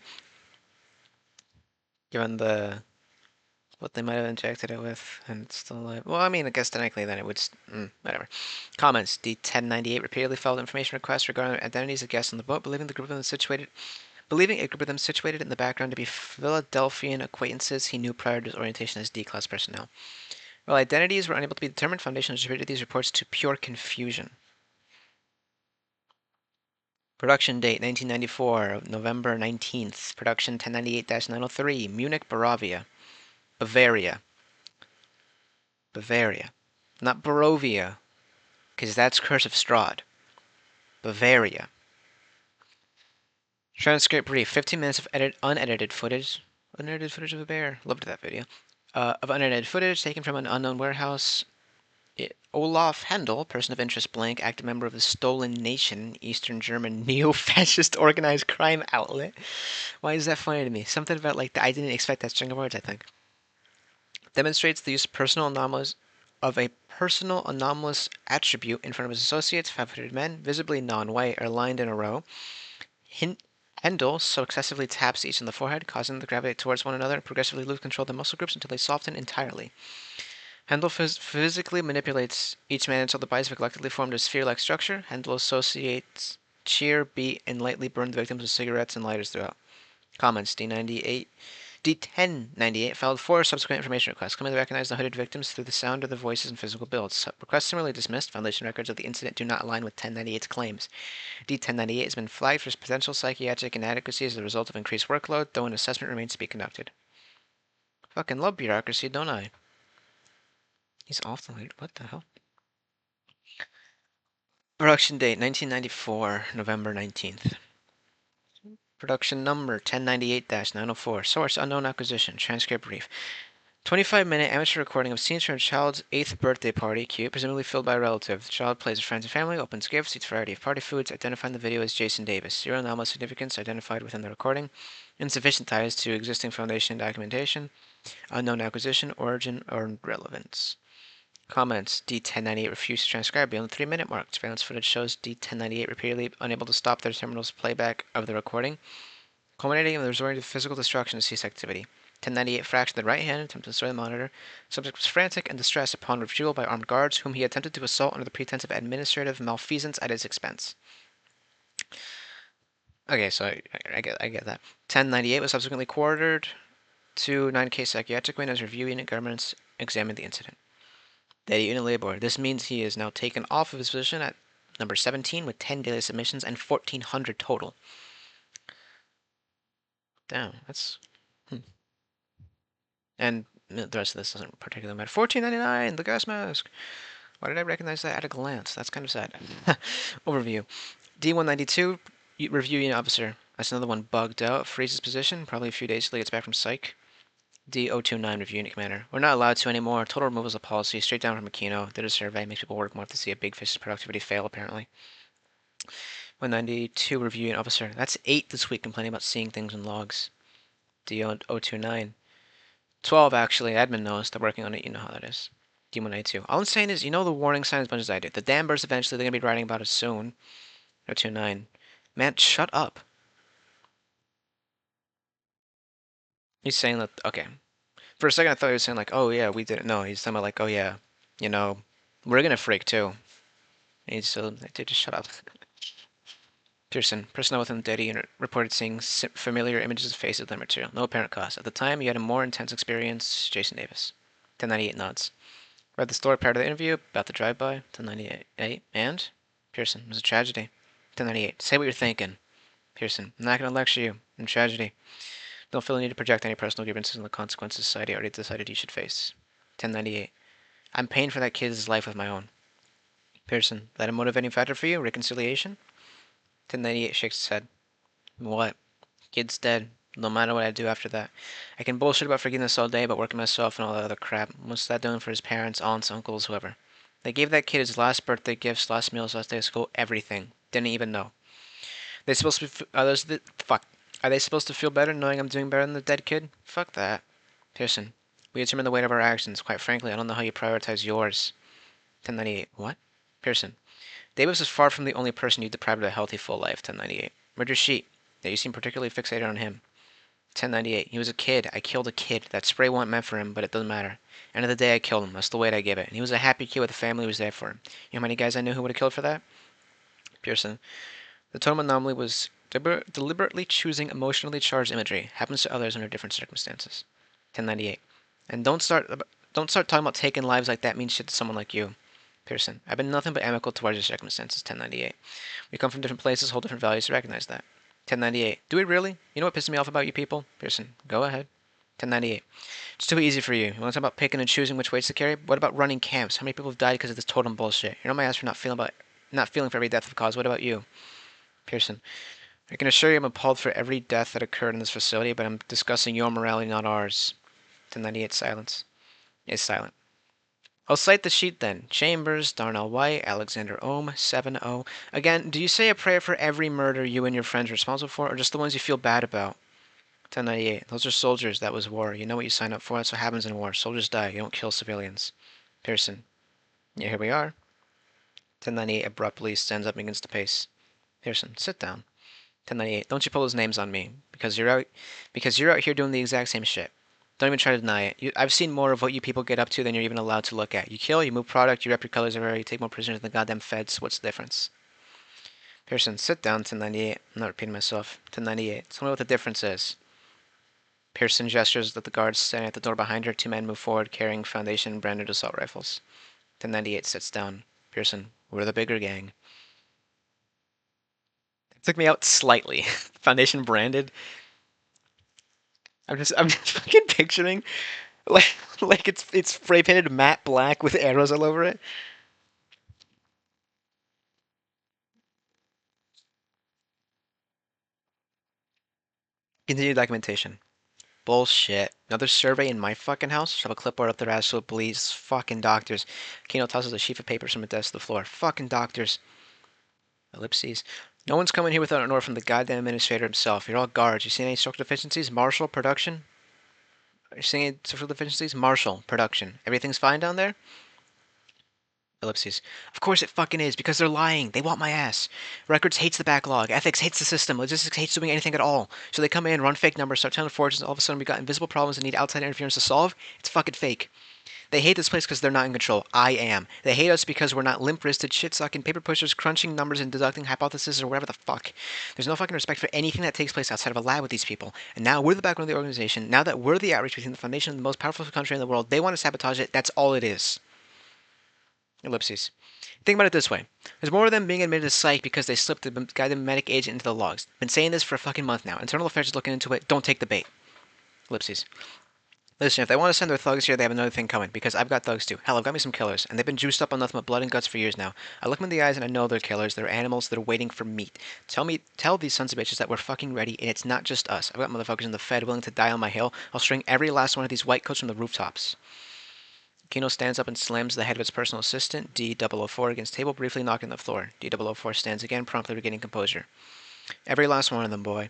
Given the what they might have injected it with, and it's still alive. Well, I mean, I guess technically then it would. Whatever. Comments: D1098 repeatedly filed information requests regarding the identities of guests on the boat, believing a group of them situated in the background to be Philadelphian acquaintances he knew prior to his orientation as D-class personnel. While identities were unable to be determined, Foundation attributed these reports to pure confusion. Production date 1994, November 19th. Production 1098-903, Munich, Bavaria. Bavaria. Not Barovia, because that's Curse of Strahd. Bavaria. Transcript brief: 15 minutes of unedited footage. Unedited footage of a bear. Loved that video. Of unedited footage taken from an unknown warehouse. Olaf Handel, person of interest blank, active member of the Stolen Nation, Eastern German neo-fascist organized crime outlet. Why is that funny to me? Something about, like, I didn't expect that string of words, I think. Demonstrates the use of a personal anomalous attribute in front of his associates. 500 men, visibly non-white, are lined in a row. Handel successively taps each on the forehead, causing them to gravitate towards one another and progressively lose control of the muscle groups until they soften entirely. Handel physically manipulates each man until the bodies have collectively formed a sphere-like structure. Handel associates cheer, beat, and lightly burn the victims with cigarettes and lighters throughout. Comments: D1098 filed 4 subsequent information requests, claiming to recognize the hooded victims through the sound of their voices and physical builds. Requests similarly dismissed. Foundation records of the incident do not align with 1098's claims. D1098 has been flagged for potential psychiatric inadequacies as a result of increased workload, though an assessment remains to be conducted. Fucking love bureaucracy, don't I? He's off the lead. What the hell? Production date 1994, November 19th. Production number 1098-904. Source unknown acquisition. Transcript brief. 25-minute amateur recording of scenes from a child's 8th birthday party, cute, presumably filled by a relative. The child plays with friends and family, opens gifts, eats a variety of party foods, identifying the video as Jason Davis. Zero anomalous significance identified within the recording. Insufficient ties to existing Foundation documentation. Unknown acquisition, origin, or relevance. Comments: D1098 refused to transcribe beyond the 3-minute mark. Surveillance footage shows D1098 repeatedly unable to stop their terminal's playback of the recording, culminating in the resorting to physical destruction to cease activity. 1098 fractured the right hand and attempted to destroy the monitor. Subject was frantic and distressed upon retrieval by armed guards, whom he attempted to assault under the pretense of administrative malfeasance at his expense. Okay, so I get that. 1098 was subsequently quartered to 9K psychiatric wing as review unit governments examined the incident. Daddy unit labor. This means he is now taken off of his position at number 17 with 10 daily submissions and 1,400 total. Damn, that's... And the rest of this doesn't particularly matter. 14.99, the gas mask. Why did I recognize that at a glance? That's kind of sad. Overview. D192, review unit officer. That's another one bugged out. Freezes position. Probably a few days till he gets back from psych. D029, review unit commander. We're not allowed to anymore. Total removal is a policy. Straight down from Aquino. Did a survey. Makes people work more to see a big fish's productivity fail, apparently. 192, review unit officer. That's 8 this week complaining about seeing things in logs. D029. 12, actually. Admin knows. They're working on it. You know how that is. D192. All I'm saying is, you know the warning signs as much as I do. The dam burst eventually. They're going to be writing about it soon. 029. Man, shut up. He's saying that... Okay. For a second, I thought he was saying, like, oh, yeah, we didn't know. He's talking about, like, oh, yeah, you know, we're going to freak, too. And he's so... Dude, just shut up. Pearson. Personnel within the Daddy unit reported seeing familiar images of faces of their material. No apparent cause. At the time, you had a more intense experience. Jason Davis. 1098 nods. Read the story prior to the interview about the drive-by. 1098. And? Pearson. It was a tragedy. 1098. Say what you're thinking. Pearson. I'm not going to lecture you. In tragedy. Don't feel the need to project any personal grievances on the consequences society already decided you should face. 1098. I'm paying for that kid's life with my own. Pearson. That a motivating factor for you? Reconciliation? 1098 shakes his head. What? Kid's dead. No matter what I do after that. I can bullshit about forgiveness all day, but working myself and all that other crap. What's that doing for his parents, aunts, uncles, whoever? They gave that kid his last birthday gifts, last meals, last day of school, everything. Didn't even know. They supposed to be... Fuck. Are they supposed to feel better knowing I'm doing better than the dead kid? Fuck that. Pearson. We determine the weight of our actions. Quite frankly, I don't know how you prioritize yours. 1098. What? Pearson. Davis is far from the only person you deprived of a healthy, full life. 1098. Read your sheet. Yeah, you seem particularly fixated on him. 1098. He was a kid. I killed a kid. That spray wasn't meant for him, but it doesn't matter. End of the day, I killed him. That's the weight I give it. And he was a happy kid with a family who was there for him. You know how many guys I knew who would have killed for that? Pearson. The totem anomaly was deliberately choosing emotionally charged imagery. Happens to others under different circumstances. 1098. And don't start talking about taking lives like that means shit to someone like you. Pearson. I've been nothing but amicable towards your circumstances. 1098. We come from different places, hold different values to recognize that. 1098. Do we really? You know what pisses me off about you people? Pearson. Go ahead. 1098. It's too easy for you. You want to talk about picking and choosing which weights to carry? What about running camps? How many people have died because of this totem bullshit? You're on my ass for not feeling for every death of cause. What about you? Pearson. I can assure you I'm appalled for every death that occurred in this facility, but I'm discussing your morality, not ours. 1098. Silence. Is silent. I'll cite the sheet then. Chambers, Darnell White, Alexander Ohm, 7-0. Again, do you say a prayer for every murder you and your friends are responsible for, or just the ones you feel bad about? 1098. Those are soldiers. That was war. You know what you sign up for. That's what happens in war. Soldiers die. You don't kill civilians. Pearson. Yeah, here we are. 1098 abruptly stands up and begins to pace. Pearson. Sit down. 1098. Don't you pull those names on me, because you're out here doing the exact same shit. Don't even try to deny it. I've seen more of what you people get up to than you're even allowed to look at. You kill, you move product, you rep your colors everywhere, you take more prisoners than the goddamn feds. What's the difference? Pearson, sit down, 1098. I'm not repeating myself. 1098. Tell me what the difference is. Pearson gestures at the guards standing at the door behind her. Two men move forward, carrying Foundation branded assault rifles. 1098 sits down. Pearson, we're the bigger gang. It took me out slightly. Foundation branded. I'm just fucking picturing like it's spray painted matte black with arrows all over it. Continue documentation. Bullshit. Another survey in my fucking house? Shove a clipboard up their ass so it bleeds. Fucking doctors. Kino tosses a sheaf of papers from a desk to the floor. Fucking doctors. Ellipses. No one's coming here without an order from the goddamn administrator himself. You're all guards. You see any structural deficiencies? Marshal, production? You see any structural deficiencies? Marshal, production. Everything's fine down there? Ellipses. Of course it fucking is, because they're lying. They want my ass. Records hates the backlog. Ethics hates the system. Logistics hates doing anything at all. So they come in, run fake numbers, start telling fortunes, and all of a sudden we got invisible problems that need outside interference to solve. It's fucking fake. They hate this place because they're not in control. I am. They hate us because we're not limp-wristed, shit-sucking paper pushers, crunching numbers and deducting hypotheses or whatever the fuck. There's no fucking respect for anything that takes place outside of a lab with these people. And now we're the backbone of the organization. Now that we're the outreach between the foundation and the most powerful country in the world, they want to sabotage it. That's all it is. Ellipses. Think about it this way. There's more of them being admitted to psych because they slipped the goddamn medic agent into the logs. Been saying this for a fucking month now. Internal Affairs is looking into it. Don't take the bait. Ellipses. Listen, if they want to send their thugs here, they have another thing coming, because I've got thugs too. Hell, I've got me some killers, and they've been juiced up on nothing but blood and guts for years now. I look them in the eyes and I know they're killers. They're animals that are waiting for meat. Tell these sons of bitches that we're fucking ready, and it's not just us. I've got motherfuckers in the Fed willing to die on my hill. I'll string every last one of these white coats from the rooftops. Kino stands up and slams the head of its personal assistant, D004, against table, briefly knocking the floor. D004 stands again, promptly regaining composure. Every last one of them, boy.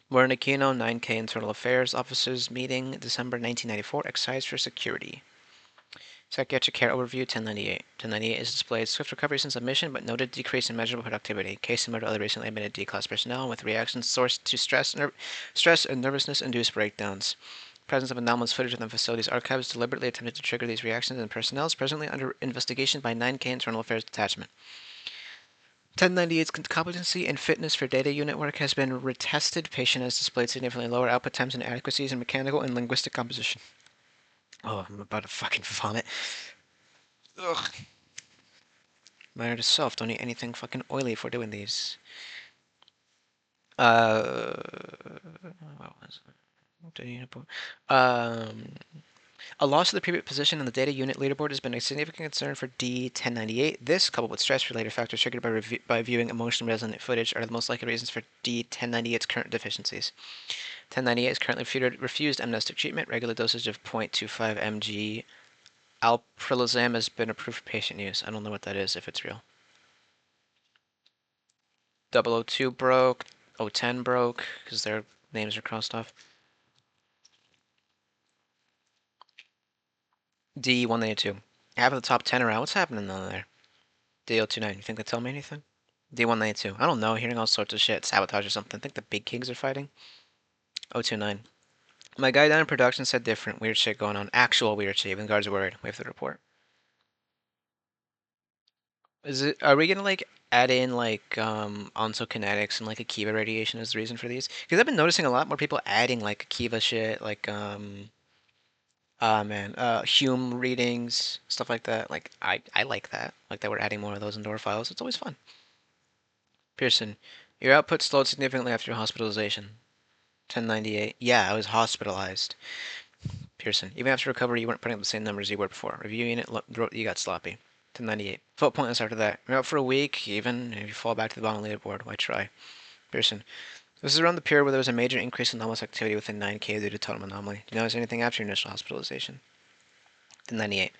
We're in Aquino, 9K Internal Affairs Officers Meeting, December 1994, exercise for security. Psychiatric care overview, 1098. 1098 is displayed swift recovery since admission, but noted decrease in measurable productivity. Case similar to other recently admitted D-class personnel, with reactions sourced to stress and nervousness-induced breakdowns. Presence of anomalous footage within the facility's archives deliberately attempted to trigger these reactions, and personnel is presently under investigation by 9K Internal Affairs Detachment. 1098's competency and fitness for data unit work has been retested. Patient has displayed significantly lower output times and inadequacies in mechanical and linguistic composition. Oh, I'm about to fucking vomit. Ugh. Matter to self, don't eat anything fucking oily for doing these. What was it? A loss of the previous position on the data unit leaderboard has been a significant concern for D1098. This, coupled with stress-related factors triggered by viewing emotionally resonant footage, are the most likely reasons for D1098's current deficiencies. 1098 is currently refused amnestic treatment. Regular dosage of 0.25 mg alprolizam has been approved for patient use. I don't know what that is, if it's real. 002 broke. 010 broke, because their names are crossed off. D192. Half of the top 10 are out. What's happening down there? D029. You think they tell me anything? D192. I don't know. Hearing all sorts of shit. Sabotage or something. I think the big kings are fighting. 029. My guy down in production said different. Weird shit going on. Actual weird shit. Even the guards are worried. We have to report. Are we gonna like add in like ontokinetics and like Akiva radiation as the reason for these? Because I've been noticing a lot more people adding like Akiva shit, like Hume readings, stuff like that. Like I like that. Like that we're adding more of those into our files. It's always fun. Pearson, your output slowed significantly after your hospitalization. 1098. Yeah, I was hospitalized. Pearson, even after recovery, you weren't putting up the same numbers you were before. Reviewing it, you got sloppy. 1098. Felt pointless after that. You're out for a week, even if you fall back to the bottom leaderboard. Why try? Pearson, this is around the period where there was a major increase in anomalous activity within 9K due to totem anomaly. Do you notice anything after your initial hospitalization? 1098.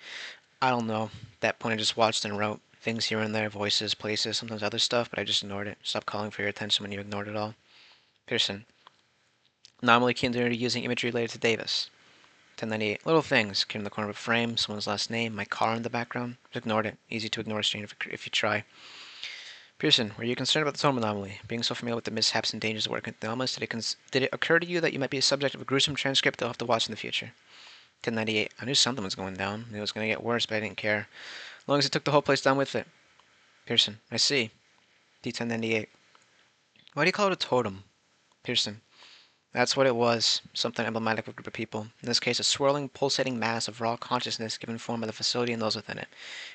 I don't know. At that point, I just watched and wrote things here and there, voices, places, sometimes other stuff, but I just ignored it. Stop calling for your attention when you ignored it all. Pearson, anomaly continued using imagery related to Davis. 1098. Little things. Came in the corner of a frame, someone's last name, my car in the background. Just ignored it. Easy to ignore strain if you try. Pearson, were you concerned about the totem anomaly? Being so familiar with the mishaps and dangers of working with the anomalous, did it occur to you that you might be a subject of a gruesome transcript they'll have to watch in the future? 1098. I knew something was going down. I knew it was going to get worse, but I didn't care. As long as it took the whole place down with it. Pearson, I see. D1098. Why do you call it a totem? Pearson, that's what it was. Something emblematic of a group of people. In this case, a swirling, pulsating mass of raw consciousness given form by the facility and those within it.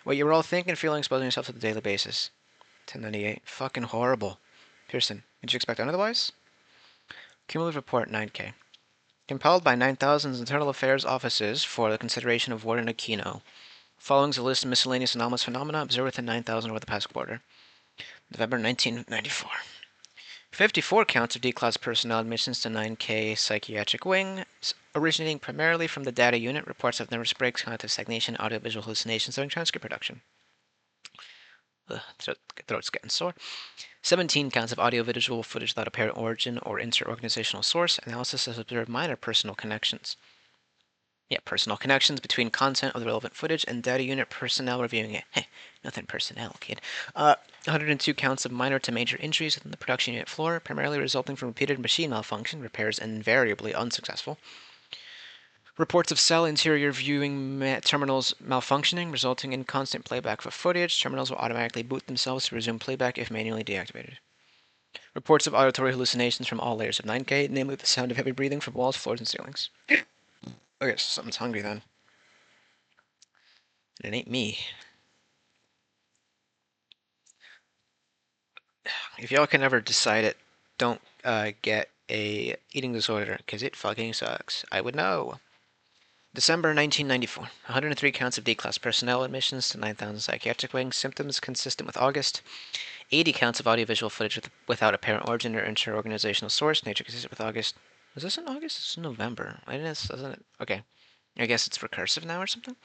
What you were all thinking, feeling, exposing yourself to the daily basis. 1098. Fucking horrible. Pearson, did you expect otherwise? Cumulative report 9K. Compelled by 9000's internal affairs offices for the consideration of Warden Aquino. Following is a list of miscellaneous anomalous phenomena observed within 9000 over the past quarter. November 1994. 54 counts of D-Class personnel admissions to 9K Psychiatric Wing, originating primarily from the data unit, reports of nervous breaks, cognitive stagnation, audiovisual hallucinations during transcript production. Throat's getting sore. 17 counts of audiovisual footage without apparent origin or inter-organizational source. Analysis has observed minor personal connections. Personal connections between content of the relevant footage and data unit personnel reviewing it. Heh, nothing personnel, kid. 102 counts of minor to major injuries within the production unit floor, primarily resulting from repeated machine malfunction, repairs invariably unsuccessful. Reports of cell interior viewing terminals malfunctioning, resulting in constant playback of footage. Terminals will automatically boot themselves to resume playback if manually deactivated. Reports of auditory hallucinations from all layers of 9K, namely the sound of heavy breathing from walls, floors, and ceilings. Okay, so something's hungry then. It ain't me. If y'all can ever decide it, don't get a eating disorder, because it fucking sucks. I would know. December 1994. 103 counts of D-Class personnel admissions to 9000 Psychiatric Wing. Symptoms consistent with August. 80 counts of audiovisual footage without apparent origin or inter-organizational source. Nature consistent with August. Was this in August? This is November. I didn't, doesn't it? Okay. I guess it's recursive now or something?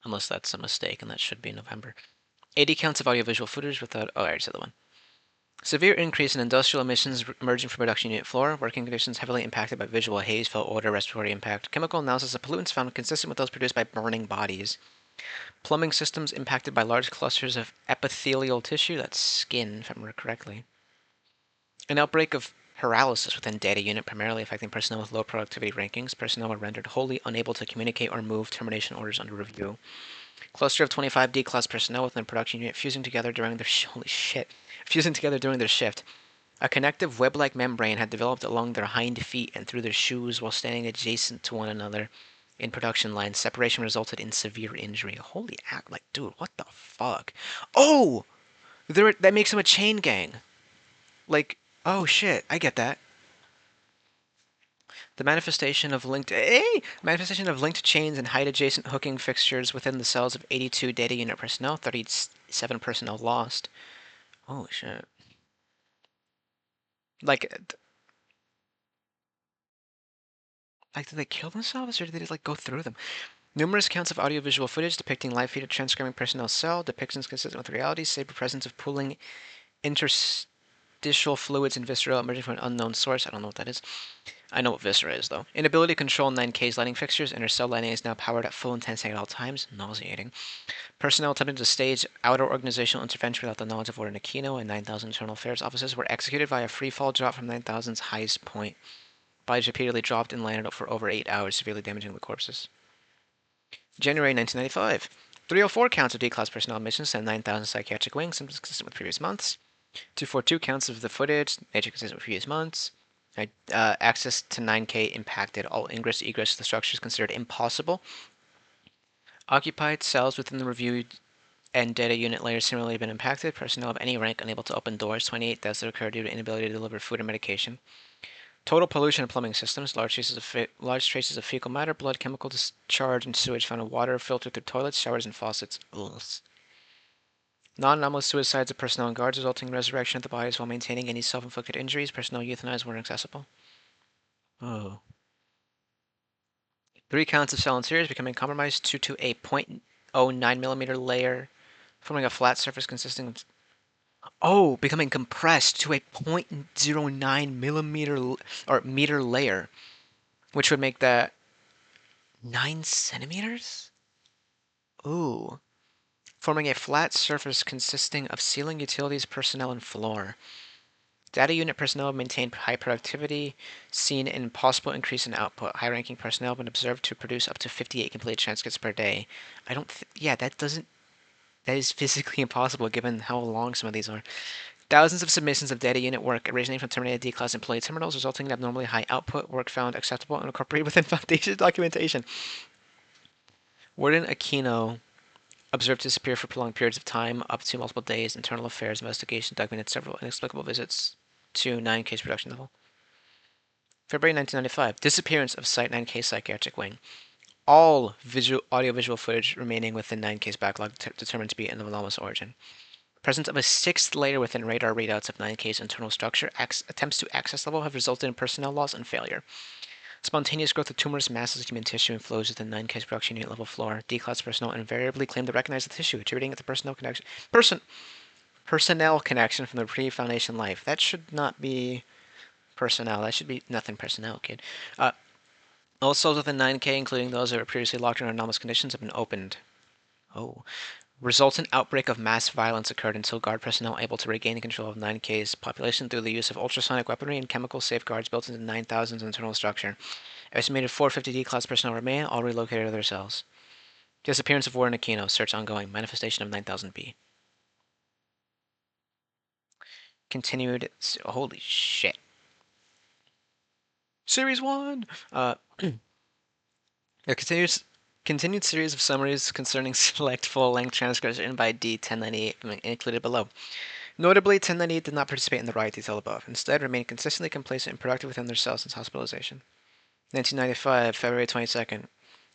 Unless that's a mistake, and that should be November. 80 counts of audiovisual footage without... Oh, I already said the one. Severe increase in industrial emissions emerging from production unit floor. Working conditions heavily impacted by visual haze, foul odor, respiratory impact. Chemical analysis of pollutants found consistent with those produced by burning bodies. Plumbing systems impacted by large clusters of epithelial tissue, that's skin, if I remember correctly. An outbreak of paralysis within data unit, primarily affecting personnel with low productivity rankings. Personnel were rendered wholly unable to communicate or move. Termination orders under review. Cluster of 25 D-Class personnel within production unit fusing together during their shift. A connective web-like membrane had developed along their hind feet and through their shoes while standing adjacent to one another in production line. Separation resulted in severe injury. Holy act, like, dude, what the fuck? Oh! That makes them a chain gang. Like, oh shit, I get that. The manifestation of linked chains and height adjacent hooking fixtures within the cells of 82 data unit personnel, 37 personnel lost. Holy shit. Like, did they kill themselves or did they just, like, go through them? Numerous counts of audiovisual footage depicting live-feeded transcribing personnel cell, depictions consistent with reality, save for presence of pooling interstitial fluids and viscera emerging from an unknown source. I don't know what that is. I know what Viscera is, though. Inability to control 9K's lighting fixtures. Inner cell lighting is now powered at full intensity at all times. Nauseating. Personnel attempting to stage outer organizational intervention without the knowledge of Warden Aquino and 9000 Internal Affairs officers were executed via free-fall drop from 9000's highest point. Bodies repeatedly dropped and landed for over 8 hours, severely damaging the corpses. January 1995. 304 counts of D-Class personnel admissions to 9000 Psychiatric Wing, symptoms consistent with previous months. 242 counts of the footage, nature consistent with previous months. Access to 9K impacted. All ingress egress to the structure is considered impossible. Occupied cells within the reviewed and data unit layers similarly have been impacted. Personnel of any rank unable to open doors. 28 deaths that occurred due to inability to deliver food or medication. Total pollution of plumbing systems. Large traces of fecal matter, blood, chemical discharge, and sewage found in water filtered through toilets, showers, and faucets. Ugh. Non-anomalous suicides of personnel and guards resulting in resurrection of the bodies while maintaining any self-inflicted injuries. Personnel euthanized were inaccessible. Oh. 3 counts of cell interiors becoming compromised due to a .09mm layer forming a flat surface consisting of... Oh, becoming compressed to a .09mm or meter layer, which would make that 9 centimeters? Ooh. Forming a flat surface consisting of ceiling, utilities, personnel, and floor. Data unit personnel have maintained high productivity, seen an possible increase in output. High-ranking personnel have been observed to produce up to 58 complete transcripts per day. I don't... yeah, that is physically impossible given how long some of these are. Thousands of submissions of data unit work originating from terminated D-Class employee terminals, resulting in abnormally high output, work found acceptable and incorporated within Foundation documentation. Warden Aquino observed to disappear for prolonged periods of time, up to multiple days. Internal Affairs investigation documented several inexplicable visits to 9K's production level. February 1995. Disappearance of Site 9K Psychiatric Wing. All audio-visual footage remaining within 9K's backlog determined to be of anomalous origin. Presence of a 6th layer within radar readouts of 9K's internal structure. Attempts to access level have resulted in personnel loss and failure. Spontaneous growth of tumorous masses of human tissue and flows within 9K's production unit level floor. D-Class personnel invariably claim to recognize the tissue, attributing it to personnel connection from the pre-Foundation life. That should not be personnel. That should be nothing personnel, kid. All cells within 9K, including those that were previously locked in anomalous conditions, have been opened. Oh. Resultant outbreak of mass violence occurred until guard personnel able to regain control of 9K's population through the use of ultrasonic weaponry and chemical safeguards built into 9000's internal structure. Estimated 450 D-Class personnel remain, all relocated to their cells. Disappearance of Warden Aquino. Search ongoing. Manifestation of 9000B. Continued... holy shit. Series 1! A continued series of summaries concerning select full-length transcripts written by D-1098 included below. Notably, 1098 did not participate in the riot detailed above. Instead, remained consistently complacent and productive within their cells since hospitalization. 1995, February 22nd.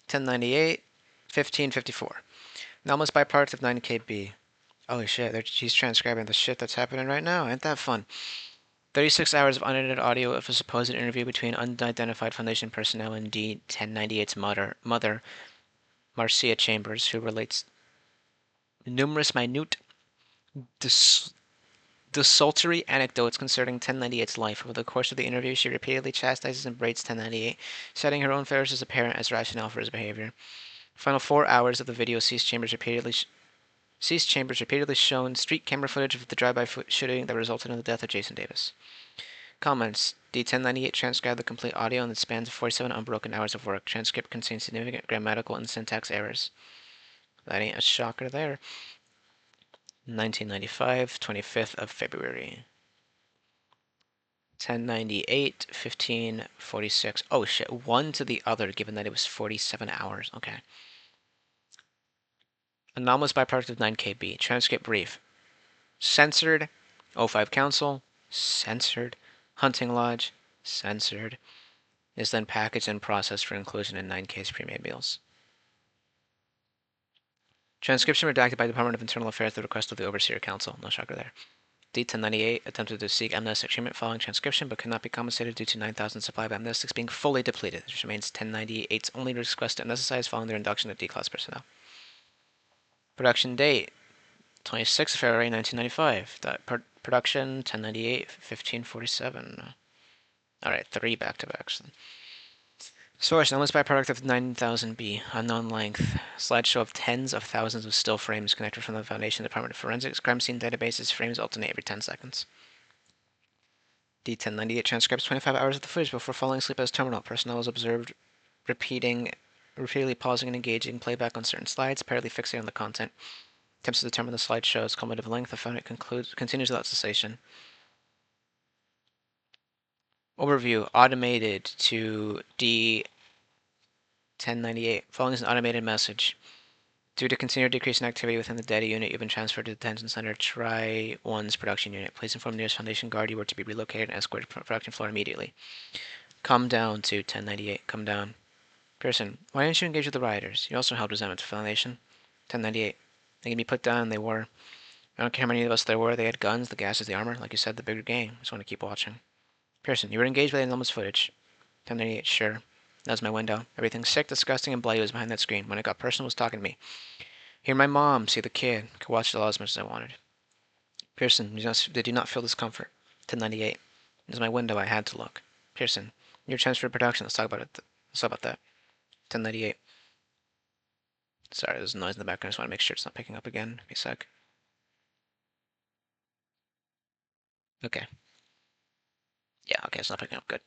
1098, 1554. Anomalous byproduct of 9KB. Holy shit, she's transcribing the shit that's happening right now. Ain't that fun? 36 hours of unedited audio of a supposed interview between unidentified Foundation personnel and D-1098's mother, Marcia Chambers, who relates numerous minute, desultory anecdotes concerning 1098's life. Over the course of the interview, she repeatedly chastises and berates 1098, citing her own failures as a parent as rationale for his behavior. Final 4 hours of the video sees Chambers repeatedly shown street camera footage of the drive-by shooting that resulted in the death of Jason Davis. Comments. D-1098 transcribed the complete audio in the span of 47 unbroken hours of work. Transcript contains significant grammatical and syntax errors. That ain't a shocker there. 1995, 25th of February. 1098, 1546. Oh shit, one to the other, given that it was 47 hours. Okay. Anomalous byproduct of 9KB. Transcript brief. Censored. O5 Council. Censored. Hunting Lodge. Censored. Is then packaged and processed for inclusion in 9K's pre-made meals. Transcription redacted by Department of Internal Affairs at the request of the Overseer Council. No shocker there. D-1098 attempted to seek amnestic treatment following transcription, but could not be compensated due to 9000 supply of amnestics being fully depleted. This remains 1098's only request to anesthetize following their induction of D-Class personnel. Production date, 26th February 1995. Production, 1098, 1547. Alright, 3 back-to-backs. Source, anomalous byproduct of 9000B, unknown length. Slideshow of tens of thousands of still frames connected from the Foundation Department of Forensics. Crime scene databases, frames alternate every 10 seconds. D1098 transcribes 25 hours of the footage before falling asleep as terminal. Personnel was observed repeatedly pausing and engaging playback on certain slides, apparently fixating on the content. Attempts to determine the slideshow's cumulative length. The found it continues without cessation. Overview, automated to D1098. Following is an automated message. Due to continued decrease in activity within the data unit, you've been transferred to the detention center. Try 1's production unit. Please inform the nearest Foundation guard you were to be relocated and escorted to the production floor immediately. Come down to 1098. Come down. Pearson, why didn't you engage with the rioters? You also held resentment to Foundation. 1098. They can be put down, and they were. I don't care how many of us there were. They had guns, the gases, the armor. Like you said, the bigger game. I just want to keep watching. Pearson, you were engaged by the anomalous footage. 1098, sure. That was my window. Everything sick, disgusting, and bloody was behind that screen. When it got personal, it was talking to me. Hear my mom, see the kid. Could watch it all as much as I wanted. Pearson, did you not feel discomfort? 1098. It was my window. I had to look. Pearson, you're transferred to production. Let's talk about it. Let's talk about that. 1098. Sorry, there's noise in the background. I just want to make sure it's not picking up again. Give me a sec. Okay. Yeah, okay, it's not picking up. Good.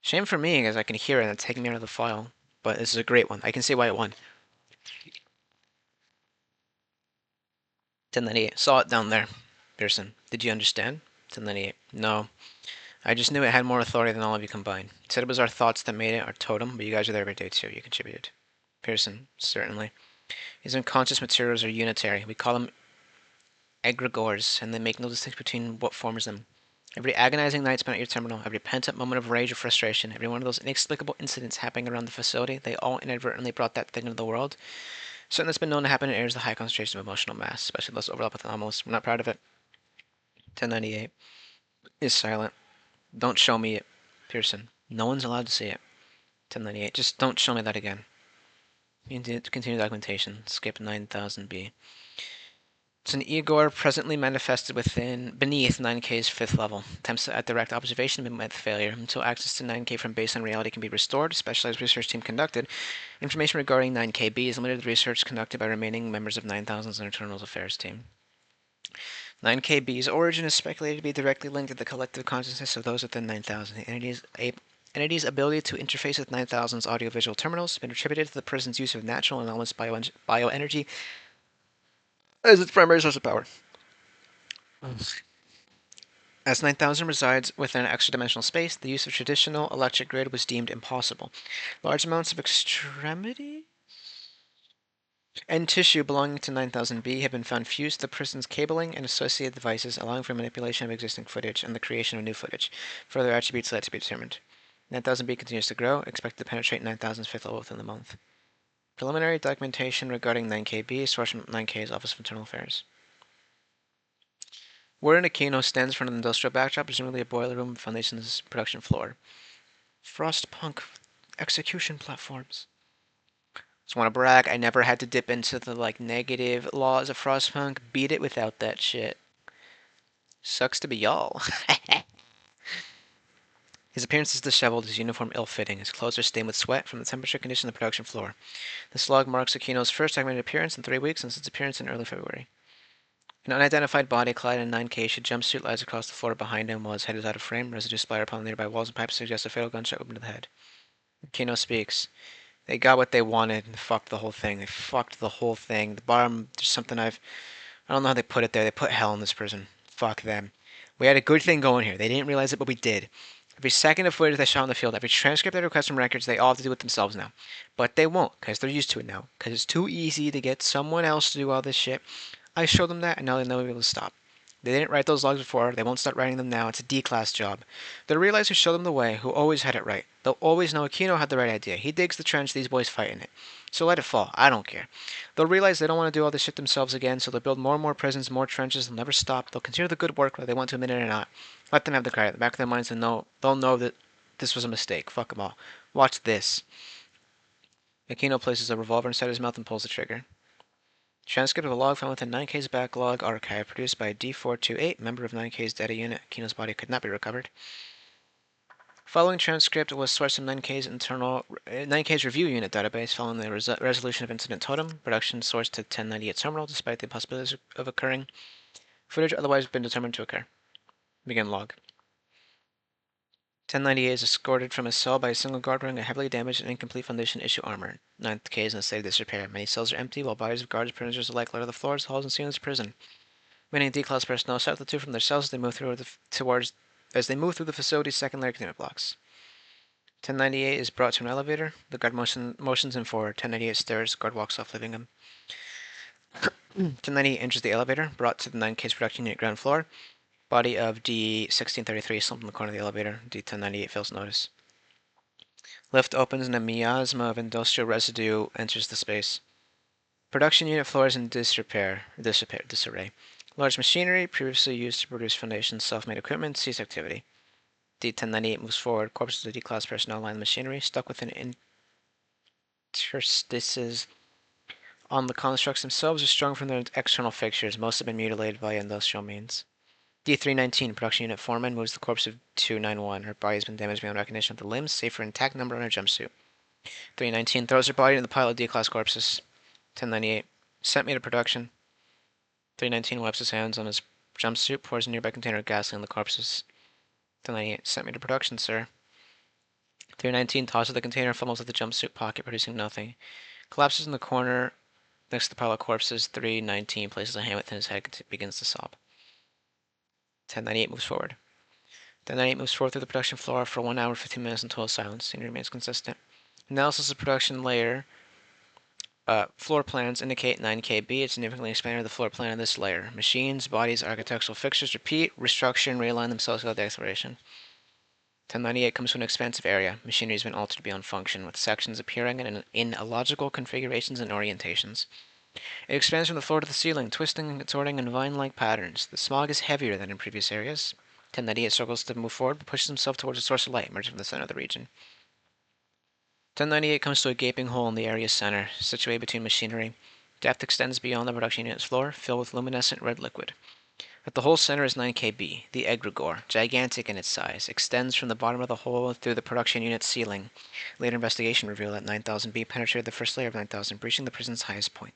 Shame for me, because I can hear it and it's taking me out of the file. But this is a great one. I can see why it won. 1098. Saw it down there. Pearson, did you understand? 1098. No. I just knew it had more authority than all of you combined. It said it was our thoughts that made it our totem, but you guys are there every day too. You contributed. Pearson, certainly. These unconscious materials are unitary. We call them egregores, and they make no distinction between what forms them. Every agonizing night spent at your terminal, every pent-up moment of rage or frustration, every one of those inexplicable incidents happening around the facility, they all inadvertently brought that thing into the world. Something that's been known to happen in areas with a high concentration of emotional mass, especially those overlap with anomalous. We're not proud of it. 1098 is silent. Don't show me it. Pearson, no one's allowed to see it. 1098, just don't show me that again. Continue documentation. Skip 9000B. It's an Igor presently manifested beneath 9K's 5th level. Attempts at direct observation have been met with failure. Until access to 9K from baseline reality can be restored, a specialized research team conducted. Information regarding 9KB is limited to research conducted by remaining members of 9000's Internal Affairs team. 9KB's origin is speculated to be directly linked to the collective consciousness of those within 9000. The entity's ability to interface with 9000's audiovisual terminals has been attributed to the prison's use of natural and anomalous bioenergy as its primary source of power. As 9000 resides within an extra-dimensional space, the use of traditional electric grid was deemed impossible. Large amounts of extremity and tissue belonging to 9000B have been found fused to the prison's cabling and associated devices, allowing for manipulation of existing footage and the creation of new footage. Further attributes yet to be determined. 9000B continues to grow, expected to penetrate 9000's 5th level within the month. Preliminary documentation regarding 9KB is sourced from 9K's Office of Internal Affairs. Warden Aquino stands in front of the industrial backdrop, presumably a boiler room, Foundation's production floor. Frostpunk execution platforms. Just want to brag, I never had to dip into the negative laws of Frostpunk. Beat it without that shit. Sucks to be y'all. His appearance is disheveled, his uniform ill-fitting. His clothes are stained with sweat from the temperature conditions of the production floor. This log marks Aquino's first documented appearance in 3 weeks since its appearance in early February. An unidentified body clad in a 9K jumpsuit lies across the floor behind him while his head is out of frame. Residue splatter upon the nearby walls and pipes suggests a fatal gunshot wound to the head. Aquino speaks. They got what they wanted and fucked the whole thing. They fucked the whole thing. The bottom, there's something I don't know how they put it there. They put hell in this prison. Fuck them. We had a good thing going here. They didn't realize it, but we did. Every second of footage they shot on the field, every transcript they request from records, they all have to do it themselves now. But they won't, because they're used to it now. Because it's too easy to get someone else to do all this shit. I showed them that, and now they know we'll be able to stop. They didn't write those logs before. They won't start writing them now. It's a D-class job. They'll realize who showed them the way, who always had it right. They'll always know Aquino had the right idea. He digs the trench, these boys fight in it. So let it fall. I don't care. They'll realize they don't want to do all this shit themselves again, so they'll build more and more prisons, more trenches. They'll never stop. They'll continue the good work whether they want to admit it or not. Let them have the credit. At the back of their minds, they'll know that this was a mistake. Fuck them all. Watch this. Aquino places a revolver inside his mouth and pulls the trigger. Transcript of a log found within 9K's backlog archive, produced by D428, member of 9K's data unit. Aquino's body could not be recovered. Following transcript was sourced from 9K's review unit database following the resolution of incident totem. Production sourced to 1098 terminal despite the possibilities of occurring. Footage otherwise been determined to occur. Begin log. 1098 is escorted from his cell by a single guard wearing a heavily damaged and incomplete Foundation issue armor. 9th K is in a state of disrepair. Many cells are empty, while bodies of guards and prisoners alike litter the floors, halls, and ceilings of prison. Many D-class personnel separate the two from their cells as they move through the facility's second layer containment blocks. 1098 is brought to an elevator. The guard motions him forward. 1098 stares. Guard walks off, leaving him. 1098 enters the elevator, brought to the 9K's production unit ground floor. Body of D-1633 slumped in the corner of the elevator. D-1098 fails notice. Lift opens and a miasma of industrial residue enters the space. Production unit floor is in disarray. Large machinery, previously used to produce Foundation's self-made equipment, cease activity. D-1098 moves forward. Corpses of D-class personnel line the machinery, stuck within interstices on the constructs themselves or strung from their external fixtures. Most have been mutilated via industrial means. D-319, production unit foreman, moves the corpse of 291. Her body has been damaged beyond recognition of the limbs, save for an intact number on her jumpsuit. 319 throws her body into the pile of D-class corpses. 1098, sent me to production. 319 wipes his hands on his jumpsuit, pours a nearby container of gasoline on the corpses. 1098, sent me to production, sir. 319 tosses the container, fumbles at the jumpsuit pocket, producing nothing. Collapses in the corner next to the pile of corpses. 319 places a hand within his head and begins to sob. 1098 moves forward. 1098 moves forward through the production floor for 1 hour 15 minutes in total silence. Scene remains consistent. Analysis of production layer. Floor plans indicate 9KB. It significantly expanded the floor plan of this layer. Machines, bodies, architectural fixtures repeat, restructure, and realign themselves without the exploration. 1098 comes to an expansive area. Machinery has been altered beyond function, with sections appearing in illogical configurations and orientations. It expands from the floor to the ceiling, twisting and contorting in vine-like patterns. The smog is heavier than in previous areas. 1098 struggles to move forward, but pushes himself towards a source of light emerging from the center of the region. 1098 comes to a gaping hole in the area's center, situated between machinery. Depth extends beyond the production unit's floor, filled with luminescent red liquid. At the hole's center is 9KB. The egregore, gigantic in its size, extends from the bottom of the hole through the production unit's ceiling. Later investigation revealed that 9000B penetrated the first layer of 9000, breaching the prison's highest point.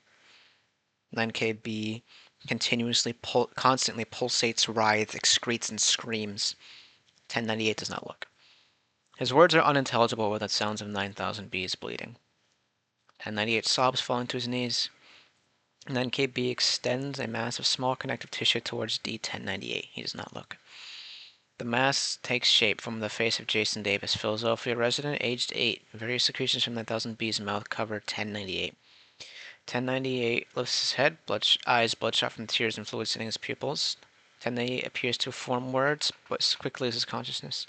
9KB constantly pulsates, writhes, excretes, and screams. 1098 does not look. His words are unintelligible without sounds of 9000B's bleeding. 1098 sobs, falling to his knees. 9KB extends a mass of small connective tissue towards D-1098. He does not look. The mass takes shape from the face of Jason Davis, Philadelphia resident, aged 8. Various secretions from 9000B's mouth cover 1098. 1098 lifts his head, eyes bloodshot from tears and fluid sitting in his pupils. 1098 appears to form words, but quickly loses consciousness.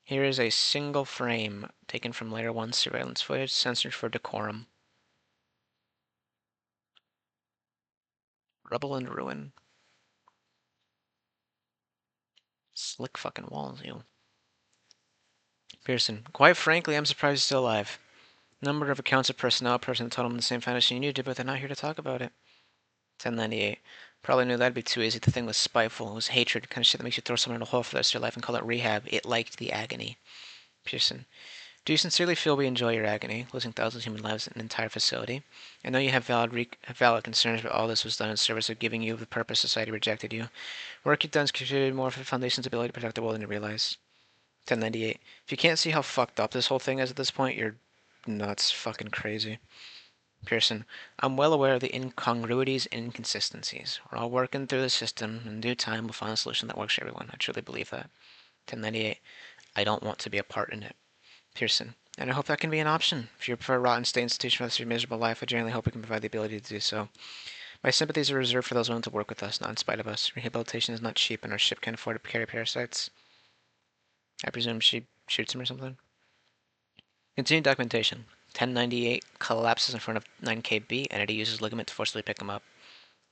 Here is a single frame taken from Layer 1 surveillance footage, censored for decorum. Rubble and ruin. Slick fucking walls, you. Pearson. Quite frankly, I'm surprised he's still alive. Number of accounts of personnel present told him the same foundation you did, but they're not here to talk about it. 1098. Probably knew that'd be too easy. The thing was spiteful. It was hatred. Kind of shit that makes you throw someone in a hole for the rest of your life and call it rehab. It liked the agony. Pearson. Do you sincerely feel we enjoy your agony, losing thousands of human lives in an entire facility? I know you have valid concerns, but all this was done in service of giving you the purpose society rejected you. Work you've done has contributed more for the Foundation's ability to protect the world than you realize. 1098. If you can't see how fucked up this whole thing is at this point, you're nuts, fucking crazy. Pearson. I'm well aware of the incongruities and inconsistencies. We're all working through the system. In due time, we'll find a solution that works for everyone. I truly believe that. 1098. I don't want to be a part in it. Pearson. And I hope that can be an option. If you prefer a rotten state institution for the rest of your miserable life, I genuinely hope we can provide the ability to do so. My sympathies are reserved for those willing to work with us, not in spite of us. Rehabilitation is not cheap, and our ship can't afford to carry parasites. I presume she shoots him or something. Continued documentation. 1098 collapses in front of 9KB. Entity uses ligament to forcibly pick him up.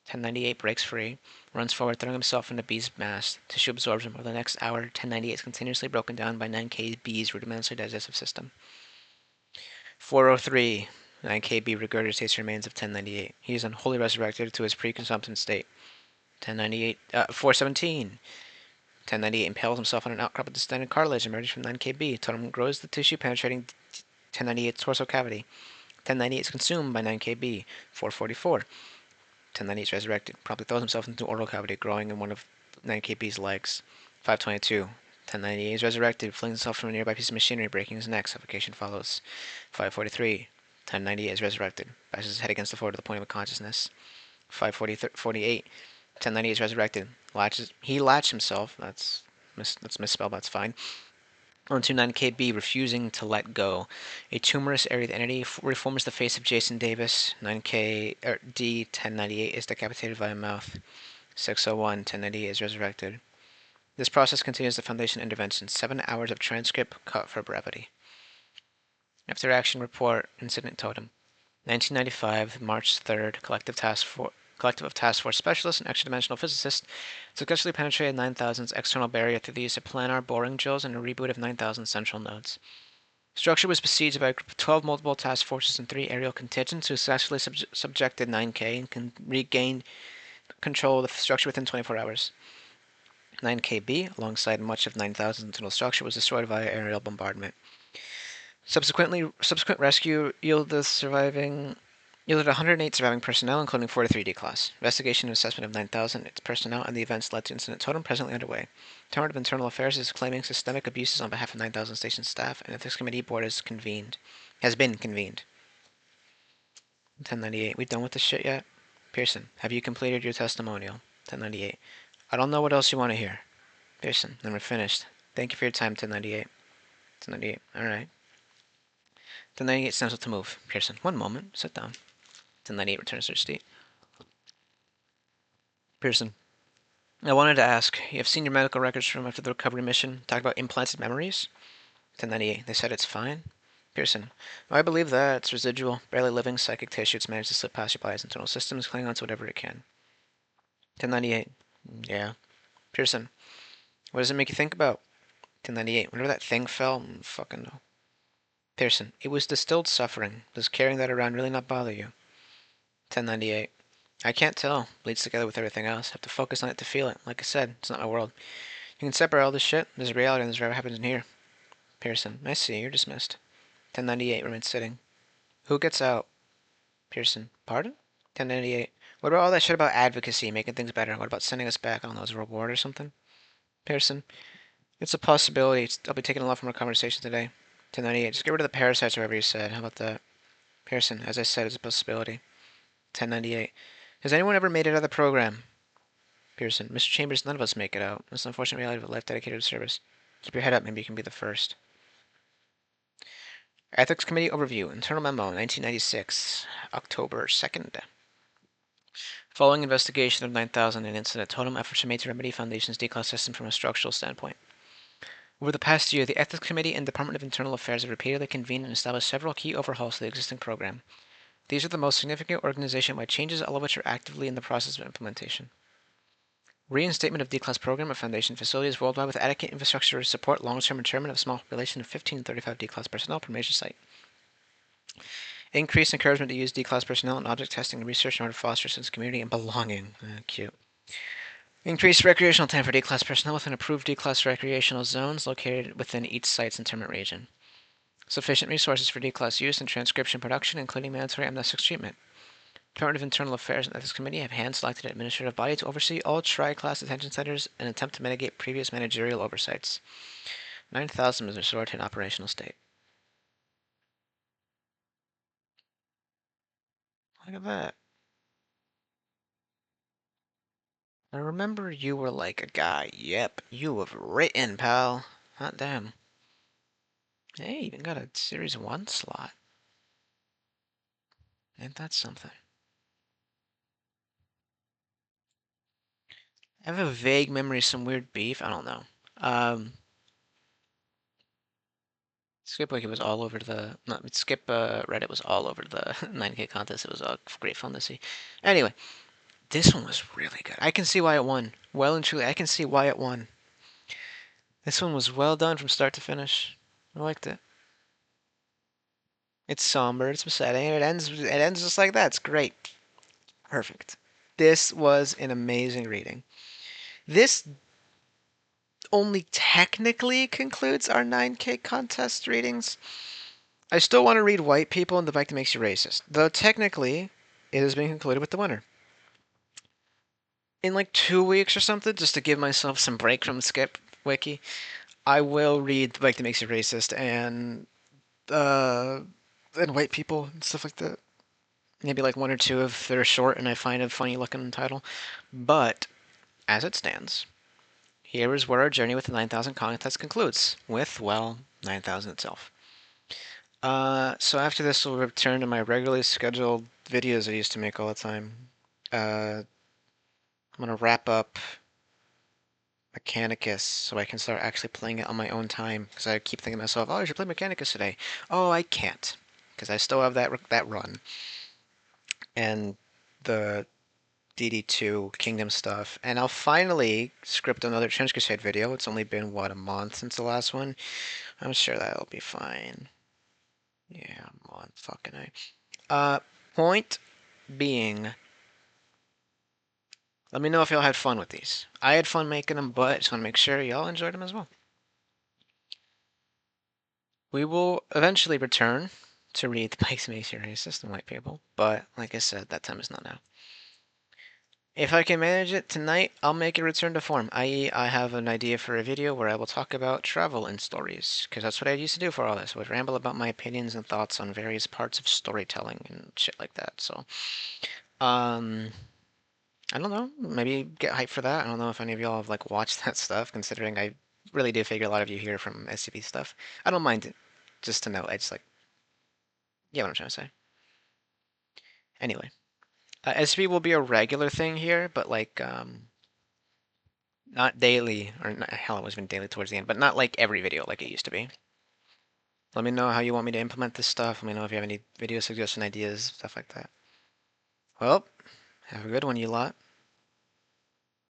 1098 breaks free, runs forward, throwing himself into B's mass. Tissue absorbs him. Over the next hour, 1098 is continuously broken down by 9KB's rudimentary digestive system. 403. 9KB regurgitates remains of 1098. He is unwholly resurrected to his pre-consumption state. 417. 1098 impales himself on an outcrop of distended cartilage emerging from 9KB. Totem grows the tissue penetrating 1098's torso cavity. 1098 is consumed by 9KB. 444. 1098 is resurrected. Promptly throws himself into the oral cavity, growing in one of 9KB's legs. 522. 1098 is resurrected, flings himself from a nearby piece of machinery, breaking his neck. Suffocation follows. 543. 1098 is resurrected, bashes his head against the floor to the point of consciousness. 548. 1098 is resurrected. He latched himself. That's misspelled. That's fine. Onto 9KB, refusing to let go. A tumorous area of the entity reforms the face of Jason Davis. 9K D 1098 is decapitated via mouth. 601 1098 is resurrected. This process continues the Foundation intervention. 7 hours of transcript cut for brevity. After action report, incident totem. 1995, March 3rd, collective of task force specialists and extra-dimensional physicists successfully penetrated 9000's external barrier through the use of planar boring drills and a reboot of 9000's central nodes. Structure was besieged by a group of 12 multiple task forces and 3 aerial contingents who successfully subjected 9K and regained control of the structure within 24 hours. 9KB, alongside much of 9000's internal structure, was destroyed via aerial bombardment. Subsequent rescue yielded 108 surviving personnel, including 43 D-Class. Investigation and assessment of 9000, its personnel, and the events led to Incident Totem presently underway. Department of Internal Affairs is claiming systemic abuses on behalf of 9000 station staff, and Ethics Committee Board has been convened. 1098. We done with this shit yet? Pearson, have you completed your testimonial? 1098. I don't know what else you want to hear. Pearson, then we're finished. Thank you for your time, 1098. 1098. Alright. 1098 stands up to move. Pearson, one moment. Sit down. 1098 returns to her seat. Pearson, I wanted to ask, you have seen your medical records from after the recovery mission. Talk about implanted memories? 1098. They said it's fine? Pearson, I believe that. It's residual, barely living psychic tissue. It's managed to slip past your body's internal systems, clinging on to whatever it can. 1098. Yeah. Pearson, what does it make you think about? 1098. Whenever that thing fell, fucking no. Pearson, it was distilled suffering. Does carrying that around really not bother you? 1098. I can't tell. Bleeds together with everything else. Have to focus on it to feel it. Like I said, it's not my world. You can separate all this shit. There's reality and there's whatever happens in here. Pearson, I see. You're dismissed. 1098 remains sitting. Who gets out? Pearson, pardon? 1098. What about all that shit about advocacy, making things better? What about sending us back? I don't know, as a reward or something? Pearson, it's a possibility. I'll be taking a lot from our conversation today. 1098. Just get rid of the parasites or whatever you said. How about that? Pearson, as I said, it's a possibility. 1098. Has anyone ever made it out of the program? Pearson, Mr. Chambers, none of us make it out. That's the unfortunate reality of a life dedicated to service. Keep your head up, maybe you can be the first. Ethics Committee Overview. Internal Memo, 1996, October 2nd. Following investigation of 9000 and Incident Totem, efforts are made to remedy Foundation's declass system from a structural standpoint. Over the past year, the Ethics Committee and Department of Internal Affairs have repeatedly convened and established several key overhauls to the existing program. These are the most significant organization-wide changes, all of which are actively in the process of implementation. Reinstatement of D-Class program at Foundation facilities worldwide with adequate infrastructure to support long-term internment of a small population of 15 to 35 D-Class personnel per major site. Increased encouragement to use D-Class personnel in object testing and research in order to foster a sense of community and belonging. Cute. Increased recreational time for D-Class personnel within approved D-Class recreational zones located within each site's internment region. Sufficient resources for D-Class use and transcription production, including mandatory amnestics treatment. Department of Internal Affairs and Ethics Committee have hand-selected an administrative body to oversee all tri-class detention centers and attempt to mitigate previous managerial oversights. 9000 is restored to an operational state. Look at that. I remember you were like a guy. Yep, you have written, pal. Hot damn. Hey, even got a Series 1 slot. Ain't that something? I have a vague memory of some weird beef. I don't know. Skip Wiki was all over the. No, Skip Reddit was all over the 9K contest. It was great fun to see. Anyway, this one was really good. I can see why it won. Well and truly, I can see why it won. This one was well done from start to finish. I liked it. It's somber, it's upsetting, and it ends just like that. It's great. Perfect. This was an amazing reading. This only technically concludes our 9K contest readings. I still want to read White People and The Bike That Makes You Racist, though technically it has been concluded with the winner. In like 2 weeks or something, just to give myself some break from Skip Wiki, I will read The Bike That Makes You Racist and White People and stuff like that. Maybe like one or two if they're short and I find a funny looking title. But as it stands, here is where our journey with the 9000 contest concludes, with, well, 9000 itself. So after this, we'll return to my regularly scheduled videos I used to make all the time. I'm gonna wrap up Mechanicus so I can start actually playing it on my own time, because I keep thinking to myself, oh, I should play Mechanicus today. Oh, I can't, because I still have that run. And the DD2 Kingdom stuff, and I'll finally script another Trench Crusade video. It's only been, what, a month since the last one? I'm sure that'll be fine. Yeah, a month, fucking A. Point being, let me know if y'all had fun with these. I had fun making them, but I just want to make sure y'all enjoyed them as well. We will eventually return to read the Pikes Mace Racist and White People, but like I said, that time is not now. If I can manage it tonight, I'll make a return to form, i.e. I have an idea for a video where I will talk about travel and stories, because that's what I used to do for all this. I would ramble about my opinions and thoughts on various parts of storytelling and shit like that, so... I don't know, maybe get hyped for that. I don't know if any of y'all have, like, watched that stuff, considering I really do figure a lot of you here from SCP stuff. I don't mind it, just to know, I just, like... Yeah, what I'm trying to say. Anyway. SCP will be a regular thing here, but, like, not daily, or not, hell, it was even daily towards the end, but not like every video like it used to be. Let me know how you want me to implement this stuff. Let me know if you have any video suggestion ideas, stuff like that. Well, have a good one, you lot.